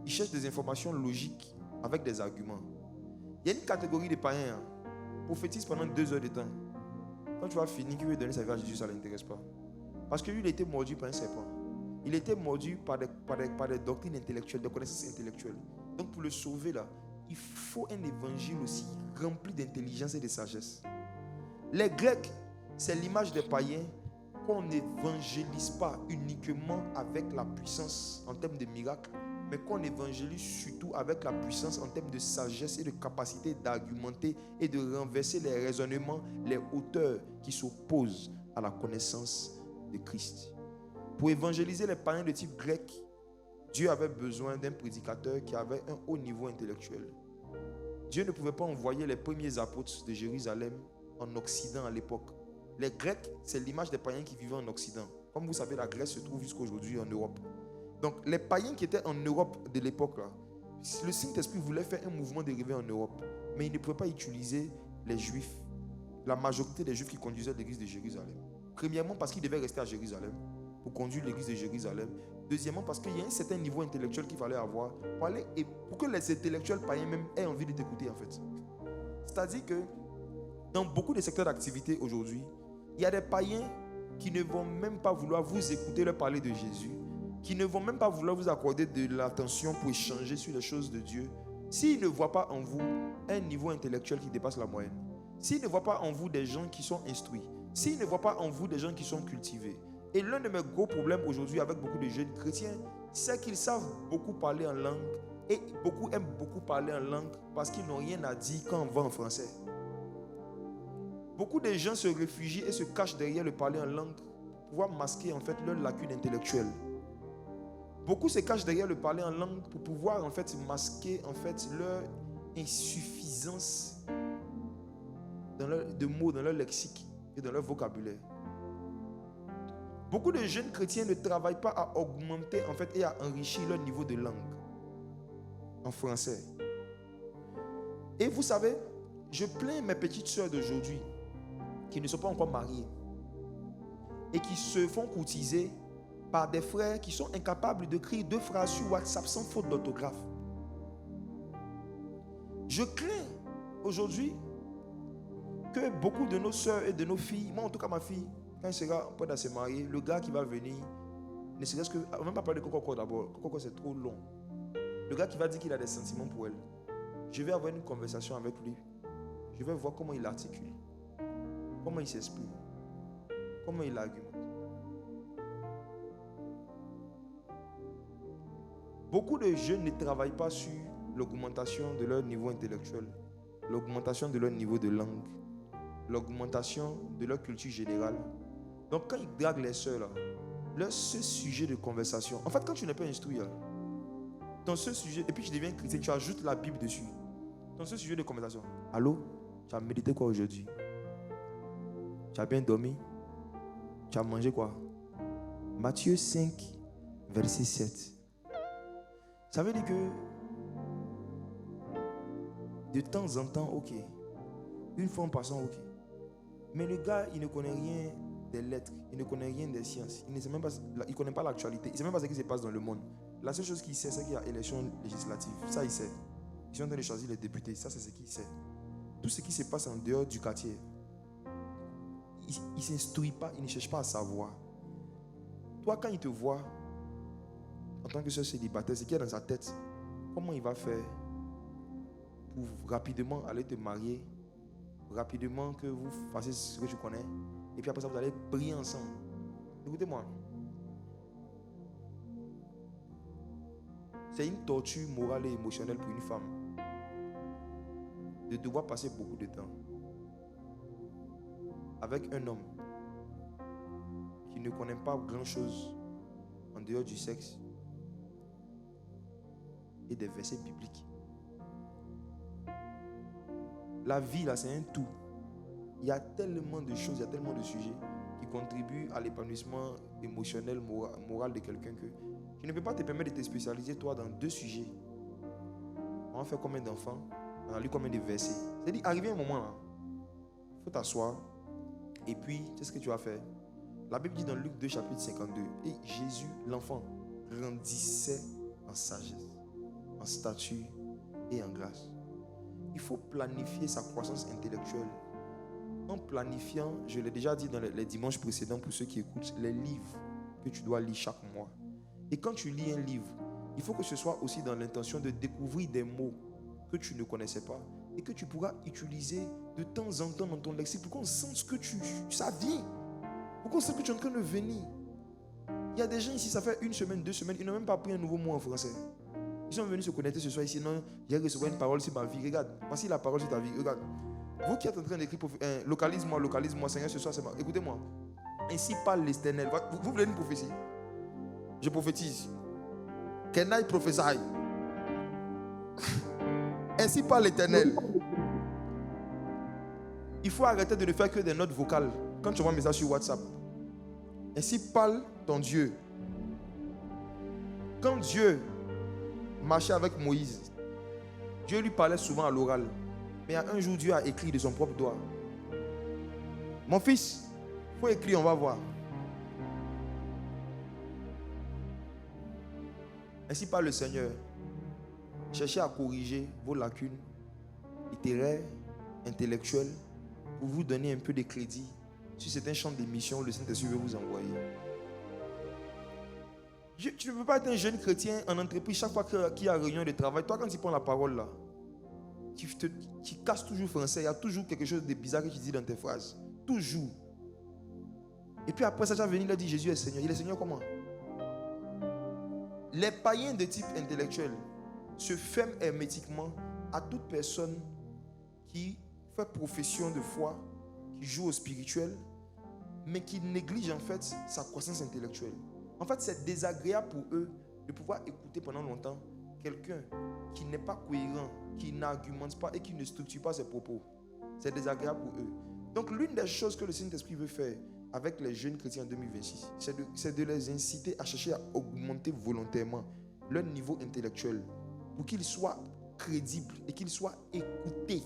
Ils cherchent des informations logiques avec des arguments. Il y a une catégorie de païens. Prophétise pendant 2 heures de temps. Quand tu vas finir, qu'il veut donner sa vie à Jésus, ça ne l'intéresse pas. Parce que lui, il a été mordu par un serpent. Il a été mordu par des doctrines intellectuelles, des connaissances intellectuelles. Donc pour le sauver là, il faut un évangile aussi rempli d'intelligence et de sagesse. Les Grecs, c'est l'image des païens qu'on n'évangélise pas uniquement avec la puissance en termes de miracles, mais qu'on évangélise surtout avec la puissance en termes de sagesse et de capacité d'argumenter et de renverser les raisonnements, les hauteurs qui s'opposent à la connaissance de Christ. Pour évangéliser les païens de type grec, Dieu avait besoin d'un prédicateur qui avait un haut niveau intellectuel. Dieu ne pouvait pas envoyer les premiers apôtres de Jérusalem en Occident à l'époque. Les Grecs, c'est l'image des païens qui vivaient en Occident. Comme vous savez, la Grèce se trouve jusqu'à aujourd'hui en Europe. Donc, les païens qui étaient en Europe de l'époque, le Saint-Esprit voulait faire un mouvement d'arrivée en Europe, mais il ne pouvait pas utiliser les Juifs, la majorité des Juifs qui conduisaient l'église de Jérusalem. Premièrement, parce qu'ils devaient rester à Jérusalem pour conduire l'église de Jérusalem. Deuxièmement, parce qu'il y a un certain niveau intellectuel qu'il fallait avoir pour que les intellectuels païens même aient envie de t'écouter en fait. C'est-à-dire que dans beaucoup de secteurs d'activité aujourd'hui, il y a des païens qui ne vont même pas vouloir vous écouter leur parler de Jésus, qui ne vont même pas vouloir vous accorder de l'attention pour échanger sur les choses de Dieu, s'ils ne voient pas en vous un niveau intellectuel qui dépasse la moyenne, s'ils ne voient pas en vous des gens qui sont instruits, s'ils ne voient pas en vous des gens qui sont cultivés. Et l'un de mes gros problèmes aujourd'hui avec beaucoup de jeunes chrétiens, c'est qu'ils savent beaucoup parler en langue et beaucoup aiment beaucoup parler en langue parce qu'ils n'ont rien à dire quand on va en français. Beaucoup de gens se réfugient et se cachent derrière le parler en langue pour pouvoir masquer en fait leur lacune intellectuelle. Beaucoup se cachent derrière le parler en langue pour pouvoir en fait masquer en fait leur insuffisance de mots dans leur lexique et dans leur vocabulaire. Beaucoup de jeunes chrétiens ne travaillent pas à augmenter en fait et à enrichir leur niveau de langue en français. Et vous savez, je plains mes petites sœurs d'aujourd'hui qui ne sont pas encore mariées et qui se font courtiser par des frères qui sont incapables d'écrire 2 phrases sur WhatsApp sans faute d'orthographe. Je crains aujourd'hui que beaucoup de nos sœurs et de nos filles, moi en tout cas ma fille, quand elle sera prête à se marier, le gars qui va venir, ne serait-ce que, on ne va même pas parler de Coco d'abord, Coco c'est trop long. Le gars qui va dire qu'il a des sentiments pour elle, je vais avoir une conversation avec lui, je vais voir comment il articule, comment il s'exprime, comment il argumente. Beaucoup de jeunes ne travaillent pas sur l'augmentation de leur niveau intellectuel, l'augmentation de leur niveau de langue, l'augmentation de leur culture générale. Donc quand ils draguent les sœurs, là, leur seul sujet de conversation, en fait quand tu n'es pas instruit, là, ton seul sujet, et puis tu deviens chrétien, tu ajoutes la Bible dessus. Ton seul sujet de conversation, allô, tu as médité quoi aujourd'hui? Tu as bien dormi? Tu as mangé quoi? Matthieu 5, verset 7. Ça veut dire que de temps en temps, ok. Une fois en passant, ok. Mais le gars, il ne connaît rien des lettres, il ne connaît rien des sciences, il ne connaît pas l'actualité, il ne sait même pas ce qui se passe dans le monde. La seule chose qu'il sait, c'est qu'il y a élection législative. Ça, il sait. Ils sont en train de choisir les députés. Ça, c'est ce qu'il sait. Tout ce qui se passe en dehors du quartier, ne s'instruit pas, il ne cherche pas à savoir. Toi, quand il te voit, en tant que sœur célibataire, c'est qu'il y a dans sa tête, comment il va faire pour rapidement aller te marier, rapidement que vous fassiez ce que tu connais, et puis après ça, vous allez prier ensemble. Écoutez-moi. C'est une torture morale et émotionnelle pour une femme de devoir passer beaucoup de temps avec un homme qui ne connaît pas grand-chose en dehors du sexe et des versets bibliques. La vie, là, c'est un tout. Il y a tellement de choses, il y a tellement de sujets qui contribuent à l'épanouissement émotionnel, moral de quelqu'un que tu ne peux pas te permettre de te spécialiser, toi, dans 2 sujets. On va faire combien d'enfants? On a lu combien de versets? C'est-à-dire, arrivé un moment, là, il faut t'asseoir et puis, tu sais ce que tu vas faire? La Bible dit dans Luc 2, chapitre 52, et Jésus, l'enfant, grandissait en sagesse, en stature et en grâce. Il faut planifier sa croissance intellectuelle. En planifiant, je l'ai déjà dit dans les dimanches précédents pour ceux qui écoutent, les livres que tu dois lire chaque mois. Et quand tu lis un livre, il faut que ce soit aussi dans l'intention de découvrir des mots que tu ne connaissais pas et que tu pourras utiliser de temps en temps dans ton lexique pour qu'on sente que ça vient. Pour qu'on sente que tu es en train de venir. Il y a des gens ici, ça fait 1 semaine, 2 semaines, ils n'ont même pas appris un nouveau mot en français. Ils sont venus se connecter ce soir ici. Non, j'ai reçu une parole sur ma vie. Regarde, voici la parole sur ta vie. Regarde. Vous qui êtes en train d'écrire, localise-moi, Seigneur, ce soir, c'est moi. Écoutez-moi. Ainsi parle l'Éternel. Vous voulez une prophétie? Je prophétise. Can I prophesy? Ainsi parle l'Éternel. Il faut arrêter de ne faire que des notes vocales. Quand tu envoies un message sur WhatsApp. Ainsi parle ton Dieu. Quand Dieu marchait avec Moïse, Dieu lui parlait souvent à l'oral. Mais un jour, Dieu a écrit de son propre doigt. Mon fils, il faut écrire, on va voir. Ainsi parle le Seigneur. Cherchez à corriger vos lacunes littéraires, intellectuelles, pour vous donner un peu de crédit. Si c'est un champ d'émission, le Saint-Esprit veut vous envoyer. Tu ne peux pas être un jeune chrétien en entreprise chaque fois qu'il y a réunion de travail. Toi, quand tu prends la parole là, tu casses toujours français. Il y a toujours quelque chose de bizarre que tu dis dans tes phrases. Toujours. Et puis après ça, tu vas venir et dire Jésus est Seigneur. Il est Seigneur comment? Les païens de type intellectuel se ferment hermétiquement à toute personne qui fait profession de foi, qui joue au spirituel, mais qui néglige en fait sa croissance intellectuelle. En fait, c'est désagréable pour eux de pouvoir écouter pendant longtemps quelqu'un qui n'est pas cohérent, qui n'argumente pas et qui ne structure pas ses propos. C'est désagréable pour eux. Donc, l'une des choses que le Saint-Esprit veut faire avec les jeunes chrétiens en 2026, c'est de les inciter à chercher à augmenter volontairement leur niveau intellectuel pour qu'ils soient crédibles et qu'ils soient écoutés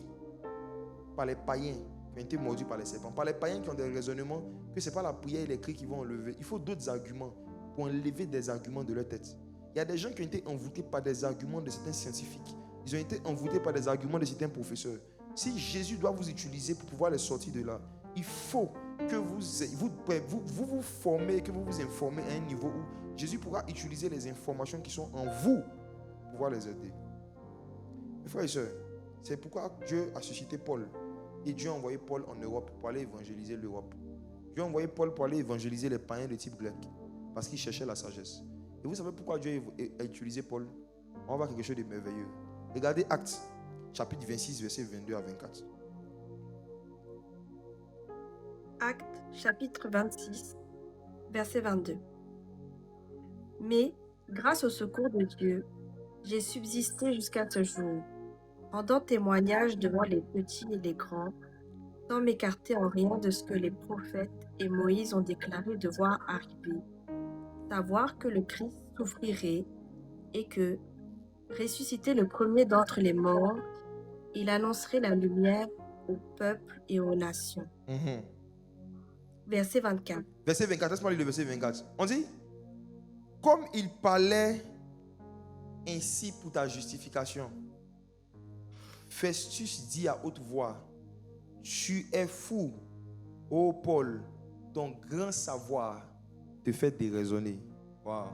par les païens qui ont été mordus par les serpents, par les païens qui ont des raisonnements que ce n'est pas la prière et les cris qui vont enlever. Il faut d'autres arguments pour enlever des arguments de leur tête. Il y a des gens qui ont été envoûtés par des arguments de certains scientifiques. Ils ont été envoûtés par des arguments de certains professeurs. Si Jésus doit vous utiliser pour pouvoir les sortir de là, il faut que vous formez, que vous vous informez à un niveau où Jésus pourra utiliser les informations qui sont en vous pour pouvoir les aider. Mes frères et sœurs, c'est pourquoi Dieu a suscité Paul. Et Dieu a envoyé Paul en Europe pour aller évangéliser l'Europe. Dieu a envoyé Paul pour aller évangéliser les païens de type grec. Parce qu'il cherchait la sagesse. Et vous savez pourquoi Dieu a utilisé Paul? On va voir quelque chose de merveilleux. Regardez Actes, chapitre 26, versets 22 à 24. Actes, chapitre 26, verset 22. Mais, grâce au secours de Dieu, j'ai subsisté jusqu'à ce jour, rendant témoignage devant les petits et les grands, sans m'écarter en rien de ce que les prophètes et Moïse ont déclaré devoir arriver, savoir que le Christ souffrirait et que, ressuscité le premier d'entre les morts, il annoncerait la lumière au peuple et aux nations. Verset 24. Verset 24, laisse-moi lire le verset 24. On dit, comme il parlait ainsi pour ta justification, Festus dit à haute voix, tu es fou. Oh Paul, ton grand savoir te fait déraisonner. Wow.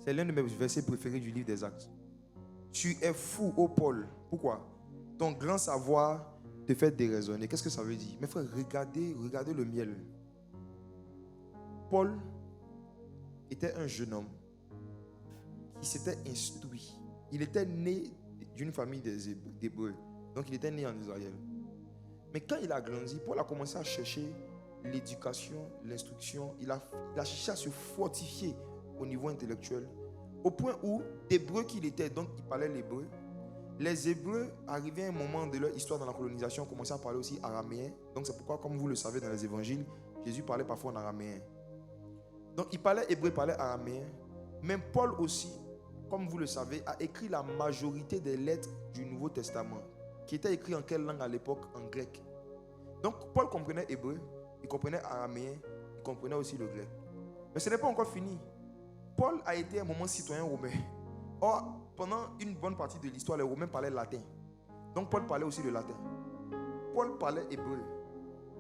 C'est l'un de mes versets préférés du livre des Actes. Tu es fou, oh Paul. Pourquoi? Ton grand savoir te fait déraisonner. Qu'est-ce que ça veut dire? Mes frères, regardez le miel. Paul était un jeune homme qui s'était instruit. Il était né d'une famille d'Hébreux. Donc il était né en Israël. Mais quand il a grandi, Paul a commencé à chercher l'éducation, l'instruction. Il a cherché à se fortifier au niveau intellectuel. Au point où, d'hébreu qu'il était, donc il parlait l'hébreu. Les Hébreux, arrivaient à un moment de leur histoire dans la colonisation, commençaient à parler aussi araméen. Donc c'est pourquoi, comme vous le savez dans les évangiles, Jésus parlait parfois en araméen. Donc il parlait hébreu, il parlait araméen. Même Paul aussi, comme vous le savez, a écrit la majorité des lettres du Nouveau Testament, qui étaient écrites en quelle langue à l'époque? En grec. Donc Paul comprenait hébreu, il comprenait araméen, il comprenait aussi le grec. Mais ce n'est pas encore fini. Paul a été un moment citoyen romain. Or, pendant une bonne partie de l'histoire, les Romains parlaient latin. Donc Paul parlait aussi le latin. Paul parlait hébreu,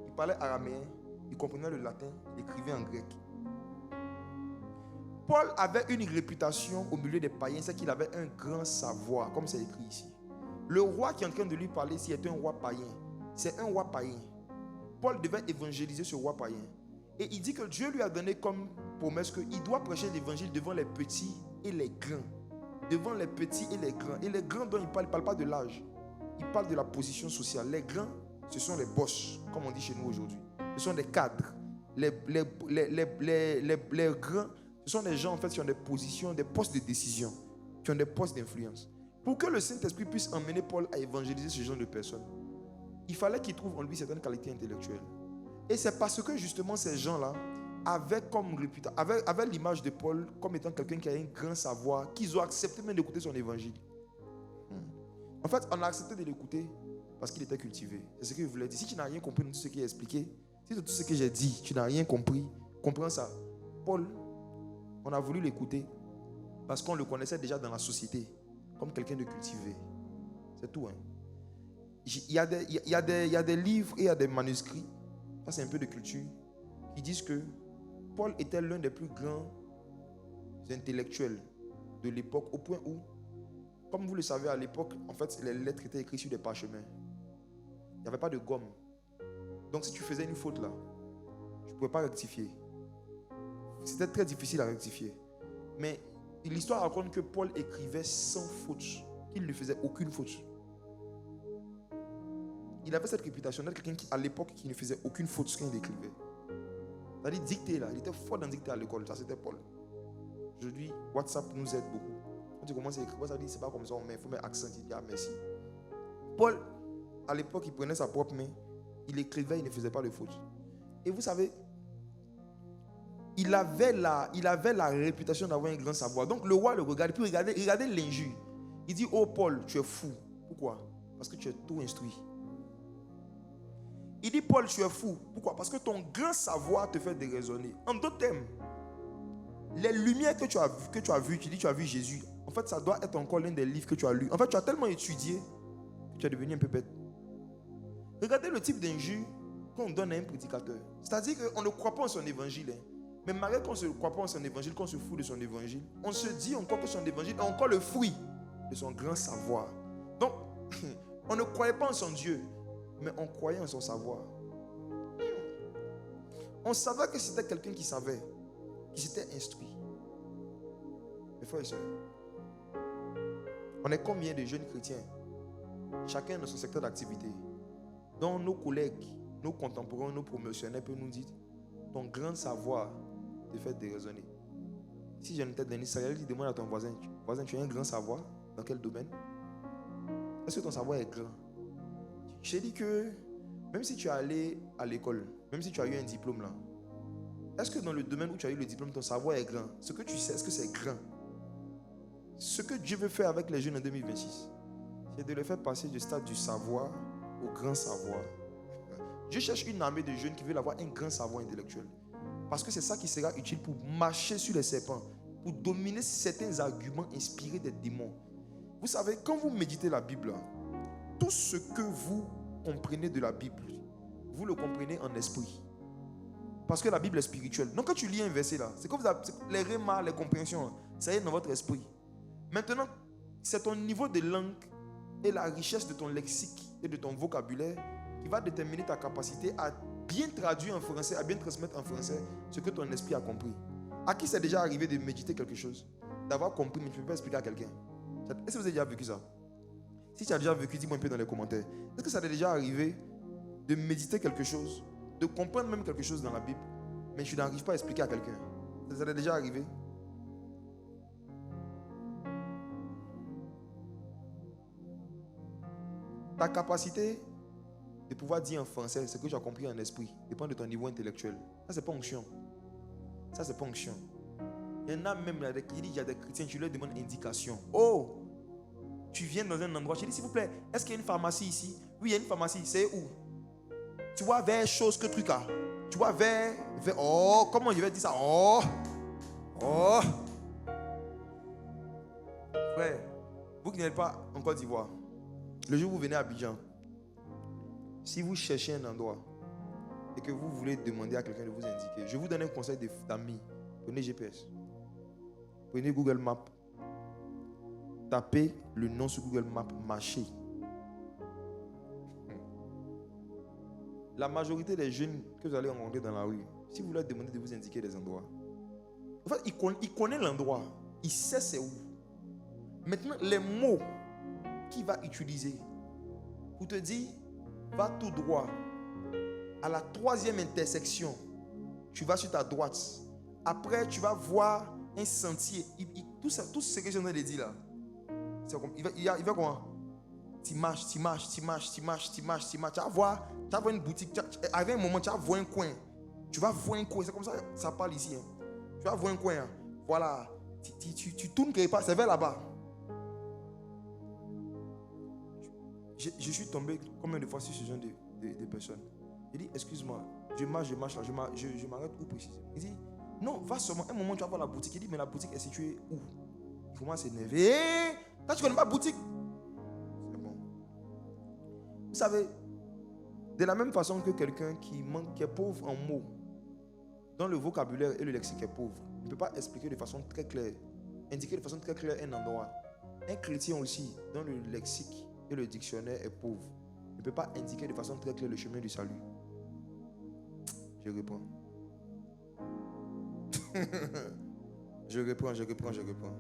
il parlait araméen, il comprenait le latin, il écrivait en grec. Paul avait une réputation au milieu des païens, c'est qu'il avait un grand savoir, comme c'est écrit ici. Le roi qui est en train de lui parler ici est un roi païen. C'est un roi païen. Paul devait évangéliser ce roi païen. Et il dit que Dieu lui a donné comme promesse qu'il doit prêcher l'évangile devant les petits et les grands. Devant les petits et les grands. Et les grands dont il ne parle pas de l'âge. Il parle de la position sociale. Les grands, ce sont les boss, comme on dit chez nous aujourd'hui. Ce sont des cadres. Les grands, ce sont des gens en fait qui ont des positions, des postes de décision, qui ont des postes d'influence. Pour que le Saint-Esprit puisse emmener Paul à évangéliser ce genre de personnes, il fallait qu'il trouve en lui certaines qualités intellectuelles. Et c'est parce que justement ces gens-là avaient comme réputation, avaient l'image de Paul comme étant quelqu'un qui a un grand savoir, qu'ils ont accepté même d'écouter son évangile. En fait, on a accepté de l'écouter parce qu'il était cultivé. C'est ce qu'il voulait dire. Si tu n'as rien compris de tout ce qu'il a expliqué, si de tout ce que j'ai dit, tu n'as rien compris, comprends ça. Paul, on a voulu l'écouter parce qu'on le connaissait déjà dans la société comme quelqu'un de cultivé. C'est tout. Il y a des livres et il y a des manuscrits, ça c'est un peu de culture, qui disent que Paul était l'un des plus grands intellectuels de l'époque, au point où, comme vous le savez, à l'époque, en fait, les lettres étaient écrites sur des parchemins. Il n'y avait pas de gomme. Donc si tu faisais une faute là, tu ne pouvais pas rectifier. C'était très difficile à rectifier. Mais l'histoire raconte que Paul écrivait sans faute, qu'il ne faisait aucune faute. Il avait cette réputation d'être quelqu'un qui, à l'époque, qui ne faisait aucune faute quand il écrivait. C'est-à-dire dicter là, il était fort dans dicter à l'école, ça c'était Paul. Aujourd'hui, WhatsApp nous aide beaucoup. Quand tu commences à écrire, ça dit c'est pas comme ça, il faut mettre accent, il dit ah merci. Paul, à l'époque, il prenait sa propre main, il écrivait, il ne faisait pas de faute. Et vous savez, il avait la réputation d'avoir un grand savoir. Donc le roi le regarde, puis regardez l'injure. Il dit, oh Paul, tu es fou. Pourquoi? Parce que tu es tout instruit. Il dit, Paul, tu es fou. Pourquoi? Parce que ton grand savoir te fait déraisonner. En d'autres termes, les lumières que tu as vues, tu dis tu as vu Jésus. En fait, ça doit être encore l'un des livres que tu as lu. En fait, tu as tellement étudié que tu es devenu un peu bête. Regardez le type d'injure qu'on donne à un prédicateur. C'est-à-dire qu'on ne croit pas en son évangile. Mais malgré qu'on ne croit pas en son évangile, qu'on se fout de son évangile, on se dit encore que son évangile est encore le fruit de son grand savoir. Donc, on ne croyait pas en son Dieu, mais on croyait en son savoir. On savait que c'était quelqu'un qui savait, qui s'était instruit. Mes frères et sœurs, on est combien de jeunes chrétiens, chacun dans son secteur d'activité, dont nos collègues, nos contemporains, nos promotionnaires peuvent nous dire, ton grand savoir te fait déraisonner. Si j'ai une tête d'un Israël, il demande à ton voisin, tu as un grand savoir? Dans quel domaine? Est-ce que ton savoir est grand? J'ai dit que même si tu es allé à l'école, même si tu as eu un diplôme là, est-ce que dans le domaine où tu as eu le diplôme, ton savoir est grand? Ce que tu sais, est-ce que c'est grand? Ce que Dieu veut faire avec les jeunes en 2026, c'est de les faire passer du stade du savoir au grand savoir. Dieu cherche une armée de jeunes qui veulent avoir un grand savoir intellectuel. Parce que c'est ça qui sera utile pour marcher sur les serpents, pour dominer certains arguments inspirés des démons. Vous savez, quand vous méditez la Bible, tout ce que vous comprenez de la Bible, vous le comprenez en esprit. Parce que la Bible est spirituelle. Donc quand tu lis un verset là, c'est comme les remarques, les compréhensions, ça y est dans votre esprit. Maintenant, c'est ton niveau de langue et la richesse de ton lexique et de ton vocabulaire qui va déterminer ta capacité à bien traduire en français, à bien transmettre en français ce que ton esprit a compris. À qui c'est déjà arrivé de méditer quelque chose, d'avoir compris, mais tu ne peux pas expliquer à quelqu'un? Est-ce que vous avez déjà vécu ça? Si tu as déjà vécu, dis-moi un peu dans les commentaires. Est-ce que ça t'est déjà arrivé de méditer quelque chose, de comprendre même quelque chose dans la Bible, mais tu n'arrives pas à expliquer à quelqu'un? Ça t'est déjà arrivé? Ta capacité de pouvoir dire en français ce que tu as compris en esprit dépend de ton niveau intellectuel. Ça, c'est pas onction. Ça, c'est pas onction. Il y en a même qui disent, il y a des chrétiens, tu leur demandes indication. Oh, tu viens dans un endroit, je dis, s'il vous plaît, est-ce qu'il y a une pharmacie ici? Oui, il y a une pharmacie. C'est où? Tu vois, vers chose que truc là. Tu vois, vers oh, comment je vais dire ça? Oh, frère, vous qui n'êtes pas en Côte d'Ivoire, le jour où vous venez à Abidjan, si vous cherchez un endroit et que vous voulez demander à quelqu'un de vous indiquer, je vous donne un conseil d'amis. Prenez GPS. Prenez Google Maps. Tapez le nom sur Google Maps, marchez. La majorité des jeunes que vous allez rencontrer dans la rue, si vous leur demandez de vous indiquer des endroits, en fait, il connaît l'endroit, il sait c'est où. Maintenant, les mots qu'il va utiliser pour te dire, va tout droit à la 3e intersection, tu vas sur ta droite. Après, tu vas voir un sentier. Tout ce que je viens de dire là, il va comment? Tu marches. Tu vas voir une boutique. Avec un moment, tu vas voir un coin. Tu vas voir un coin. C'est comme ça ça parle ici. Hein. Tu vas voir un coin. Hein. Voilà. Tu tournes quelque part. C'est vers là-bas. Je suis tombé combien de fois sur ce genre de personnes. Il dit, excuse-moi, je marche là. Je m'arrête où précisément? Il dit, non, va seulement. Un moment, tu vas voir la boutique. Il dit, mais la boutique est située où? Il commence à s'énerver. Quand tu connais pas la boutique, c'est bon. Vous savez, de la même façon que quelqu'un qui est pauvre en mots, dont le vocabulaire et le lexique est pauvre, ne peut pas expliquer de façon très claire, indiquer de façon très claire un endroit. Un chrétien aussi, dont le lexique et le dictionnaire est pauvre, ne peut pas indiquer de façon très claire le chemin du salut. Je reprends. Je reprends.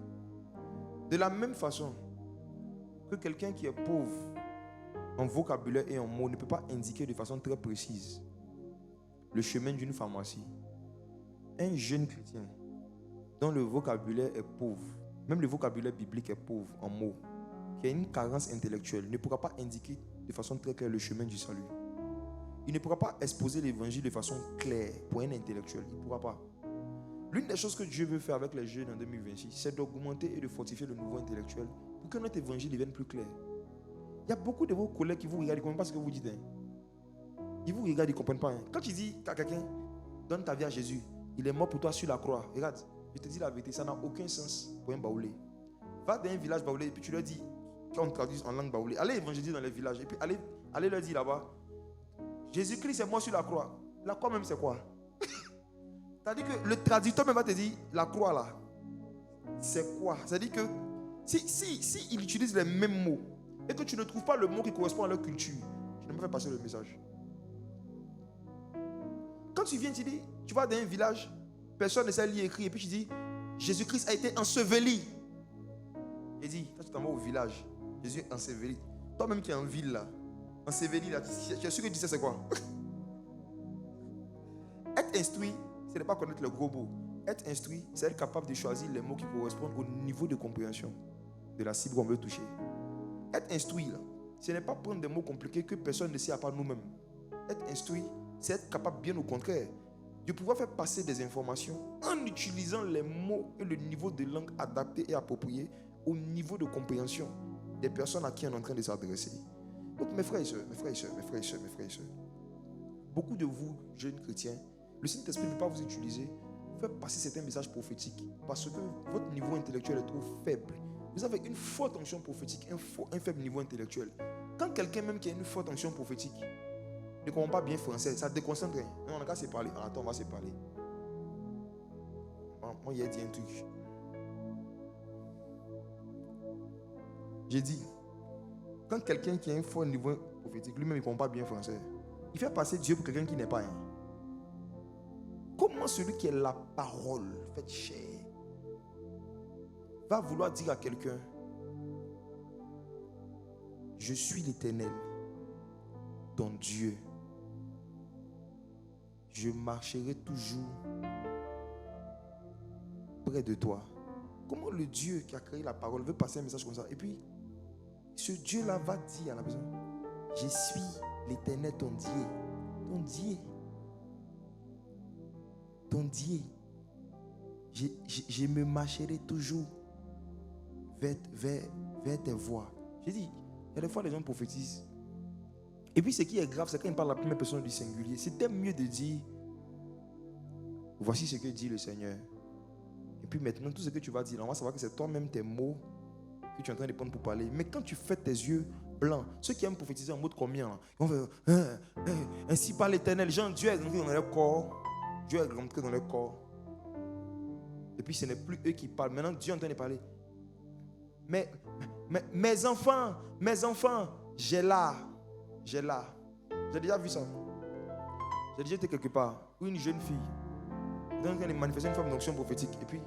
De la même façon que quelqu'un qui est pauvre en vocabulaire et en mots ne peut pas indiquer de façon très précise le chemin d'une pharmacie, un jeune chrétien dont le vocabulaire est pauvre, même le vocabulaire biblique est pauvre en mots, qui a une carence intellectuelle, ne pourra pas indiquer de façon très claire le chemin du salut. Il ne pourra pas exposer l'évangile de façon claire pour un intellectuel. Il ne pourra pas. L'une des choses que Dieu veut faire avec les jeunes en 2026, c'est d'augmenter et de fortifier le niveau intellectuel pour que notre évangile devienne plus clair. Il y a beaucoup de vos collègues qui vous regardent, ils ne comprennent pas ce que vous dites. Hein. Ils vous regardent, ils ne comprennent pas. Hein. Quand tu dis à quelqu'un, donne ta vie à Jésus, il est mort pour toi sur la croix. Regarde, je te dis la vérité, ça n'a aucun sens pour un baoulé. Va dans un village baoulé et puis tu leur dis, quand on traduit en langue baoulé, allez évangéliser dans les villages et puis allez leur dire là-bas, Jésus-Christ est mort sur la croix. La croix même c'est quoi? C'est-à-dire que le traducteur même va te dire, la croix là, c'est quoi? C'est-à-dire que si il utilise les mêmes mots et que tu ne trouves pas le mot qui correspond à leur culture, tu ne peux pas faire passer le message. Quand tu viens, tu vas dans un village, personne ne sait lire et écrire, et puis tu dis, Jésus-Christ a été enseveli. Il dit, quand tu t'en vas au village, Jésus est enseveli. Toi-même qui es en ville là, enseveli là, tu es sûr que tu sais c'est quoi? Être instruit, ce n'est pas connaître le gros mots. Être instruit, c'est être capable de choisir les mots qui correspondent au niveau de compréhension de la cible qu'on veut toucher. Être instruit, là, ce n'est pas prendre des mots compliqués que personne ne sait à part nous-mêmes. Être instruit, c'est être capable, bien au contraire, de pouvoir faire passer des informations en utilisant les mots et le niveau de langue adapté et approprié au niveau de compréhension des personnes à qui on est en train de s'adresser. Donc mes frères et sœurs, beaucoup de vous, jeunes chrétiens, le Saint-Esprit ne peut pas vous utiliser pour faire passer certains messages prophétiques parce que votre niveau intellectuel est trop faible. Vous avez une forte onction prophétique, un faible niveau intellectuel. Quand quelqu'un même qui a une forte onction prophétique ne comprend pas bien français, ça te déconcentre. On n'a qu'à se parler. Attends, on va se parler. Moi, il a dit un truc. J'ai dit, quand quelqu'un qui a un fort niveau prophétique, lui-même, il ne comprend pas bien français, il fait passer Dieu pour quelqu'un qui n'est pas un. Comment celui qui est la parole, fait chair, va vouloir dire à quelqu'un, je suis l'Éternel, ton Dieu. Je marcherai toujours près de toi. Comment le Dieu qui a créé la parole veut passer un message comme ça? Et puis, ce Dieu-là va dire à la personne, je suis l'Éternel, ton Dieu. Ton Dieu. Ton Dieu. Je me marcherai toujours vers tes voies. J'ai dit, il y a des fois les gens prophétisent. Et puis ce qui est grave, c'est quand ils parlent à la première personne du singulier. C'était mieux de dire, voici ce que dit le Seigneur. Et puis maintenant, tout ce que tu vas dire, on va savoir que c'est toi-même tes mots que tu es en train de prendre pour parler. Mais quand tu fais tes yeux blancs, ceux qui aiment prophétiser en mode combien, là, ils vont faire, ainsi par l'Éternel, Jean, Dieu est rentré dans leur corps. Dieu est rentré dans leur corps. Et puis ce n'est plus eux qui parlent. Maintenant, Dieu est en train de parler. Mais mes enfants, j'ai là. J'ai déjà vu ça. J'ai déjà été quelque part où une jeune fille est en train de manifester une forme d'onction prophétique. Et puis,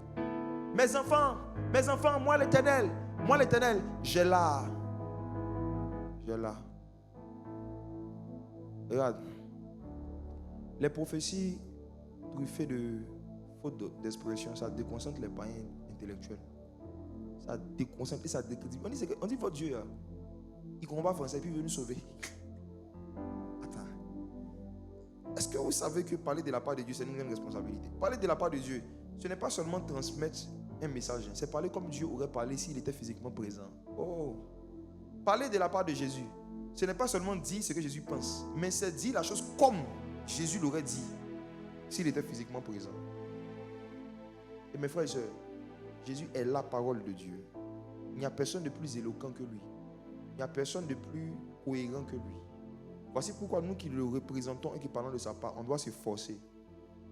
mes enfants, moi l'Éternel, j'ai là. Regarde, les prophéties truffées de fautes d'expression, ça déconcentre les païens intellectuels. Ça déconcentre et ça décrédibilise. On dit votre Dieu, il ne comprend pas français et puis il veut nous sauver. Attends. Est-ce que vous savez que parler de la part de Dieu, c'est une grande responsabilité? Parler de la part de Dieu, ce n'est pas seulement transmettre un message, c'est parler comme Dieu aurait parlé s'il était physiquement présent. Oh. Parler de la part de Jésus, ce n'est pas seulement dire ce que Jésus pense, mais c'est dire la chose comme Jésus l'aurait dit s'il était physiquement présent. Et mes frères et sœurs, Jésus est la parole de Dieu. Il n'y a personne de plus éloquent que lui. Il n'y a personne de plus cohérent que lui. Voici pourquoi nous qui le représentons et qui parlons de sa part, on doit se forcer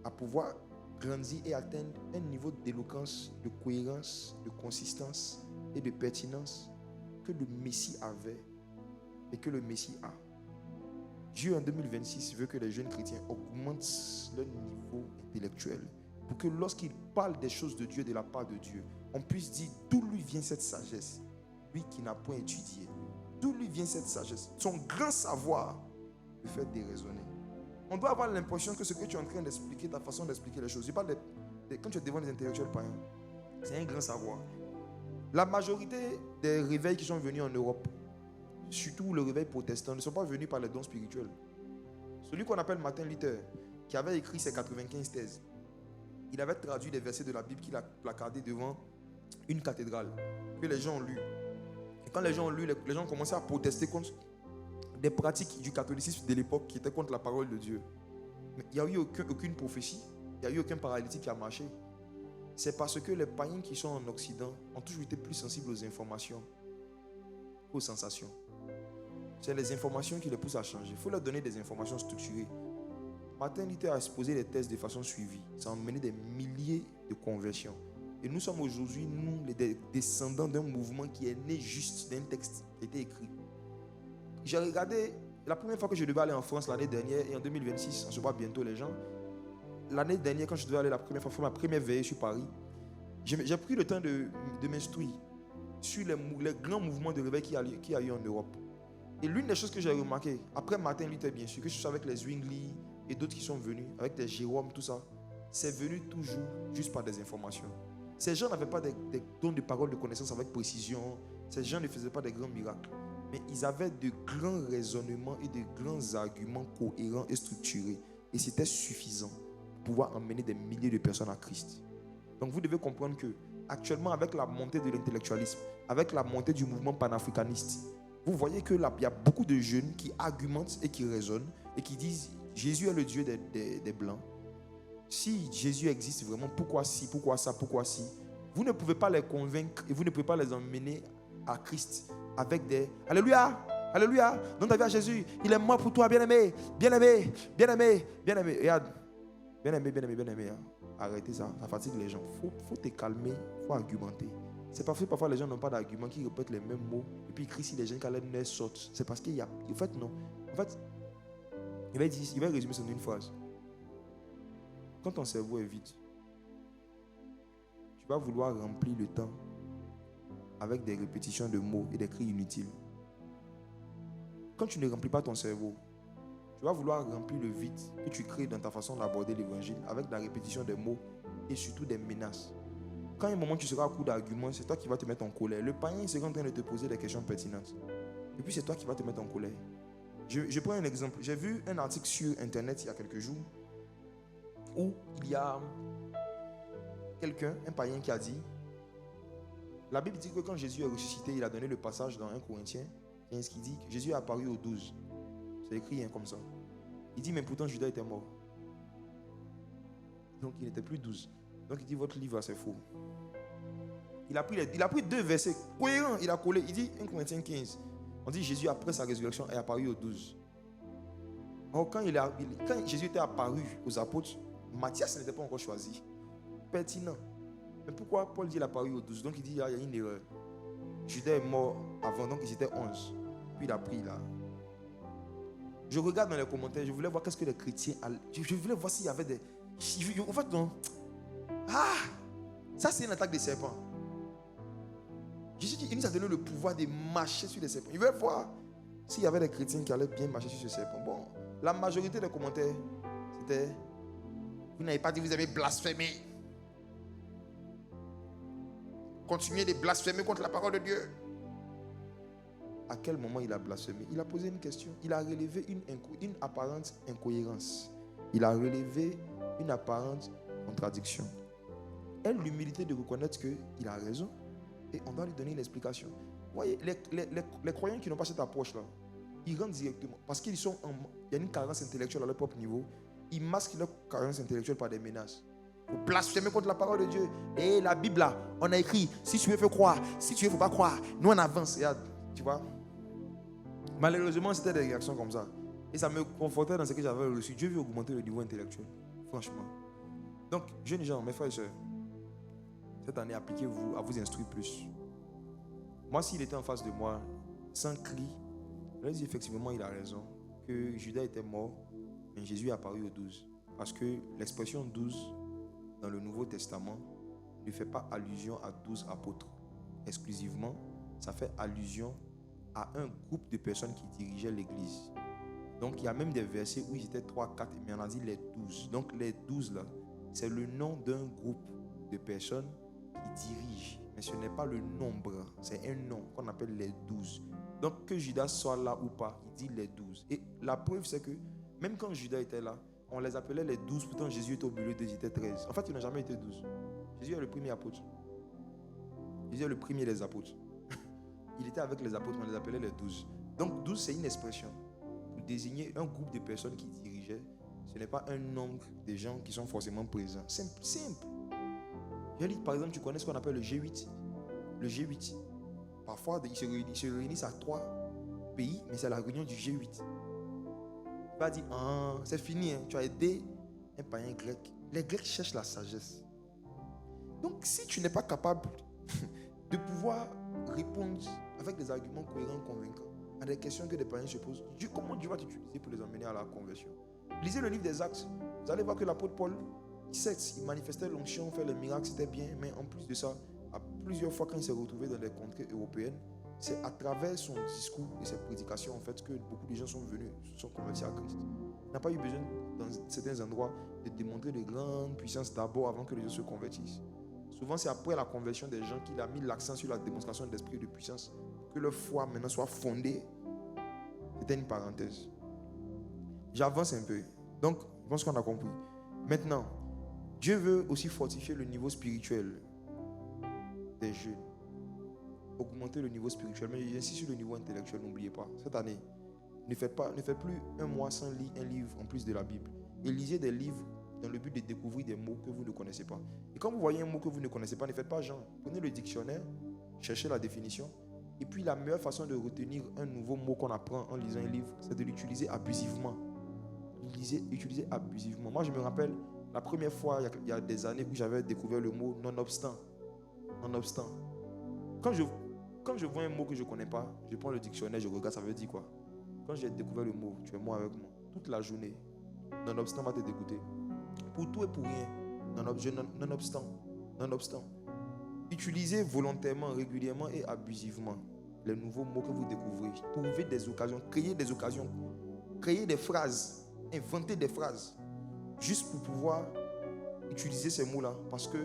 à pouvoir grandir et atteindre un niveau d'éloquence, de cohérence, de consistance et de pertinence que le Messie avait et que le Messie a. Dieu en 2026 veut que les jeunes chrétiens augmentent leur niveau intellectuel pour que lorsqu'ils parlent des choses de Dieu, de la part de Dieu, on puisse dire d'où lui vient cette sagesse. Lui qui n'a point étudié, d'où lui vient cette sagesse. Son grand savoir le fait déraisonner. On doit avoir l'impression que ce que tu es en train d'expliquer, ta façon d'expliquer les choses, je parle quand tu es devant les intellectuels païens, c'est un grand savoir. La majorité des réveils qui sont venus en Europe, surtout le réveil protestant, ne sont pas venus par les dons spirituels. Celui qu'on appelle Martin Luther, qui avait écrit ses 95 thèses, il avait traduit des versets de la Bible qu'il a placardés devant une cathédrale que les gens ont lu. Et quand les gens ont lu, les gens ont commencé à protester contre des pratiques du catholicisme de l'époque qui étaient contre la parole de Dieu. Mais il n'y a eu aucune prophétie, il n'y a eu aucun paralytique qui a marché. C'est parce que les païens qui sont en Occident ont toujours été plus sensibles aux informations qu'aux sensations. C'est les informations qui les poussent à changer. Il faut leur donner des informations structurées. Martin Luther a exposé les thèses de façon suivie. Ça a mené des milliers de conversions. Et nous sommes aujourd'hui, nous, les descendants d'un mouvement qui est né juste d'un texte qui a été écrit. J'ai regardé, la première fois que je devais aller en France l'année dernière, et en 2026, on se voit bientôt les gens. L'année dernière, quand je devais aller la première fois, faire ma première veillée sur Paris, j'ai pris le temps de m'instruire sur les grands mouvements de réveil qu'il y a eu en Europe. Et l'une des choses que j'ai remarqué, après Martin Luther bien sûr, que ce soit avec les Zwingli et d'autres qui sont venus, avec les Jérôme, tout ça, c'est venu toujours juste par des informations. Ces gens n'avaient pas des dons de parole, de connaissance avec précision. Ces gens ne faisaient pas des grands miracles. Mais ils avaient de grands raisonnements et de grands arguments cohérents et structurés. Et c'était suffisant pour pouvoir emmener des milliers de personnes à Christ. Donc vous devez comprendre que actuellement, avec la montée de l'intellectualisme, avec la montée du mouvement panafricaniste, vous voyez qu'il y a beaucoup de jeunes qui argumentent et qui raisonnent et qui disent Jésus est le Dieu des Blancs. Si Jésus existe vraiment, pourquoi si, pourquoi ça, pourquoi si? Vous ne pouvez pas les convaincre et vous ne pouvez pas les emmener à Christ avec des Alléluia, Alléluia. Donne ta vie à Jésus. Il est mort pour toi, bien-aimé. Bien-aimé. Bien-aimé. Bien-aimé. Regarde. Bien-aimé, bien-aimé, bien-aimé. Hein. Arrêtez ça. Ça fatigue les gens. Faut te calmer. Faut argumenter. C'est parce que parfois les gens n'ont pas d'argument, qui répètent les mêmes mots. Et puis ils crient si les gens quand les sortent. C'est parce qu'il y a. En fait, non. En fait, il va résumer ça en une phrase. Quand ton cerveau est vide, tu vas vouloir remplir le temps avec des répétitions de mots et des cris inutiles. Quand tu ne remplis pas ton cerveau, tu vas vouloir remplir le vide que tu crées dans ta façon d'aborder l'évangile avec la répétition des mots et surtout des menaces. Quand à un moment tu seras à court d'arguments, c'est toi qui vas te mettre en colère. Le païen sera en train de te poser des questions pertinentes. Et puis c'est toi qui vas te mettre en colère. Je prends un exemple. J'ai vu un article sur Internet il y a quelques jours où il y a quelqu'un, un païen qui a dit, la Bible dit que quand Jésus est ressuscité, il a donné le passage dans 1 Corinthiens 15 qui dit que Jésus est apparu aux 12. C'est écrit comme ça. Il dit, mais pourtant Judas était mort. Donc il n'était plus 12. Donc il dit, votre livre c'est faux. Il a pris deux versets cohérents, il a collé. Il dit 1 Corinthiens 15. On dit Jésus après sa résurrection est apparu aux 12. Or quand Jésus était apparu aux apôtres, Matthias n'était pas encore choisi. Pertinent. Mais pourquoi Paul dit il est apparu aux 12? Donc il dit il y a une erreur. Judas est mort avant, donc ils étaient 11. Puis il a pris là. Je regarde dans les commentaires, je voulais voir qu'est-ce que les chrétiens... Je voulais voir s'il y avait des... En fait, non. Ah! Ça, c'est une attaque des serpents. Jésus nous a donné le pouvoir de marcher sur les serpents. Il veut voir s'il y avait des chrétiens qui allaient bien marcher sur ce serpent. Bon, la majorité des commentaires, c'était... Vous n'avez pas dit que vous avez blasphémé. Continuez de blasphémer contre la parole de Dieu. À quel moment il a blasphémé? Il a posé une question. Il a relevé une apparente incohérence. Il a relevé une apparente contradiction. Et l'humilité de reconnaître qu'il a raison. Et on doit lui donner une explication. Vous voyez, les croyants qui n'ont pas cette approche-là, ils rentrent directement. Parce qu'il y a une carence intellectuelle à leur propre niveau. Ils masquent leur carence intellectuelle par des menaces. Vous blasphémez contre la parole de Dieu. Et la Bible là, on a écrit, si tu veux, faut croire. Si tu veux, faut pas croire. Nous on avance. Regarde, tu vois. Malheureusement, c'était des réactions comme ça. Et ça me confortait dans ce que j'avais reçu. Dieu veut augmenter le niveau intellectuel. Franchement. Donc, jeunes gens, mes frères et sœurs, cette année, appliquez-vous à vous instruire plus. Moi, s'il était en face de moi, sans cri, je dis effectivement, il a raison, que Judas était mort, mais Jésus est apparu aux 12. Parce que l'expression 12 dans le Nouveau Testament ne fait pas allusion à 12 apôtres exclusivement, ça fait allusion à un groupe de personnes qui dirigeaient l'église. Donc il y a même des versets où ils étaient 3, 4, mais on a dit les 12. Donc les 12 là, c'est le nom d'un groupe de personnes qui dirigent. Mais ce n'est pas le nombre, c'est un nom qu'on appelle les 12. Donc que Judas soit là ou pas, il dit les 12. Et la preuve c'est que même quand Judas était là, on les appelait les 12, pourtant Jésus était au milieu d'eux, ils étaient 13. En fait, il n'a jamais été 12. Jésus est le premier apôtre. Jésus est le premier des apôtres. Il était avec les apôtres, on les appelait les 12. Donc 12, c'est une expression pour désigner un groupe de personnes qui dirigeaient. Ce n'est pas un nombre de gens qui sont forcément présents. Simple, simple. Je dis, par exemple, tu connais ce qu'on appelle le G8. Le G8. Parfois, ils se réunissent à 3 pays, mais c'est la réunion du G8. Il va dire, c'est fini, hein. Tu as aidé un païen grec. Les Grecs cherchent la sagesse. Donc, si tu n'es pas capable de pouvoir répondre avec des arguments cohérents, convaincants à des questions que des païens se posent, comment Dieu va t'utiliser pour les emmener à la conversion? Lisez le livre des Actes. Vous allez voir que l'apôtre Paul, il manifestait l'onction, fait les miracles, c'était bien, mais en plus de ça, à plusieurs fois quand il s'est retrouvé dans les contrées européennes, c'est à travers son discours et ses prédications en fait que beaucoup de gens sont venus, sont convertis à Christ. Il n'a pas eu besoin dans certains endroits de démontrer de grandes puissances d'abord avant que les gens se convertissent. Souvent c'est après la conversion des gens qu'il a mis l'accent sur la démonstration d'esprit et de puissance pour que leur foi maintenant soit fondée. C'était une parenthèse. J'avance un peu. Donc, je pense qu'on a compris. Maintenant, Dieu veut aussi fortifier le niveau spirituel des jeunes. Augmenter le niveau spirituel. Mais j'insiste sur le niveau intellectuel, n'oubliez pas. Cette année, ne faites plus un mois sans lire un livre en plus de la Bible. Et lisez des livres dans le but de découvrir des mots que vous ne connaissez pas. Et quand vous voyez un mot que vous ne connaissez pas, ne faites pas genre. Prenez le dictionnaire, cherchez la définition Et puis la meilleure façon de retenir un nouveau mot qu'on apprend en lisant un livre, c'est de l'utiliser abusivement. Utiliser abusivement. Moi, je me rappelle la première fois, il y a des années, où j'avais découvert le mot nonobstant. Nonobstant. Quand je vois un mot que je ne connais pas, je prends le dictionnaire, je regarde, ça veut dire quoi. Quand j'ai découvert le mot, tu es moi avec moi, toute la journée, nonobstant va te dégoûter. Pour tout et pour rien, nonobstant. Utilisez volontairement, régulièrement et abusivement les nouveaux mots que vous découvrez. Trouvez des occasions, créez des phrases, inventez des phrases, juste pour pouvoir utiliser ces mots-là, parce que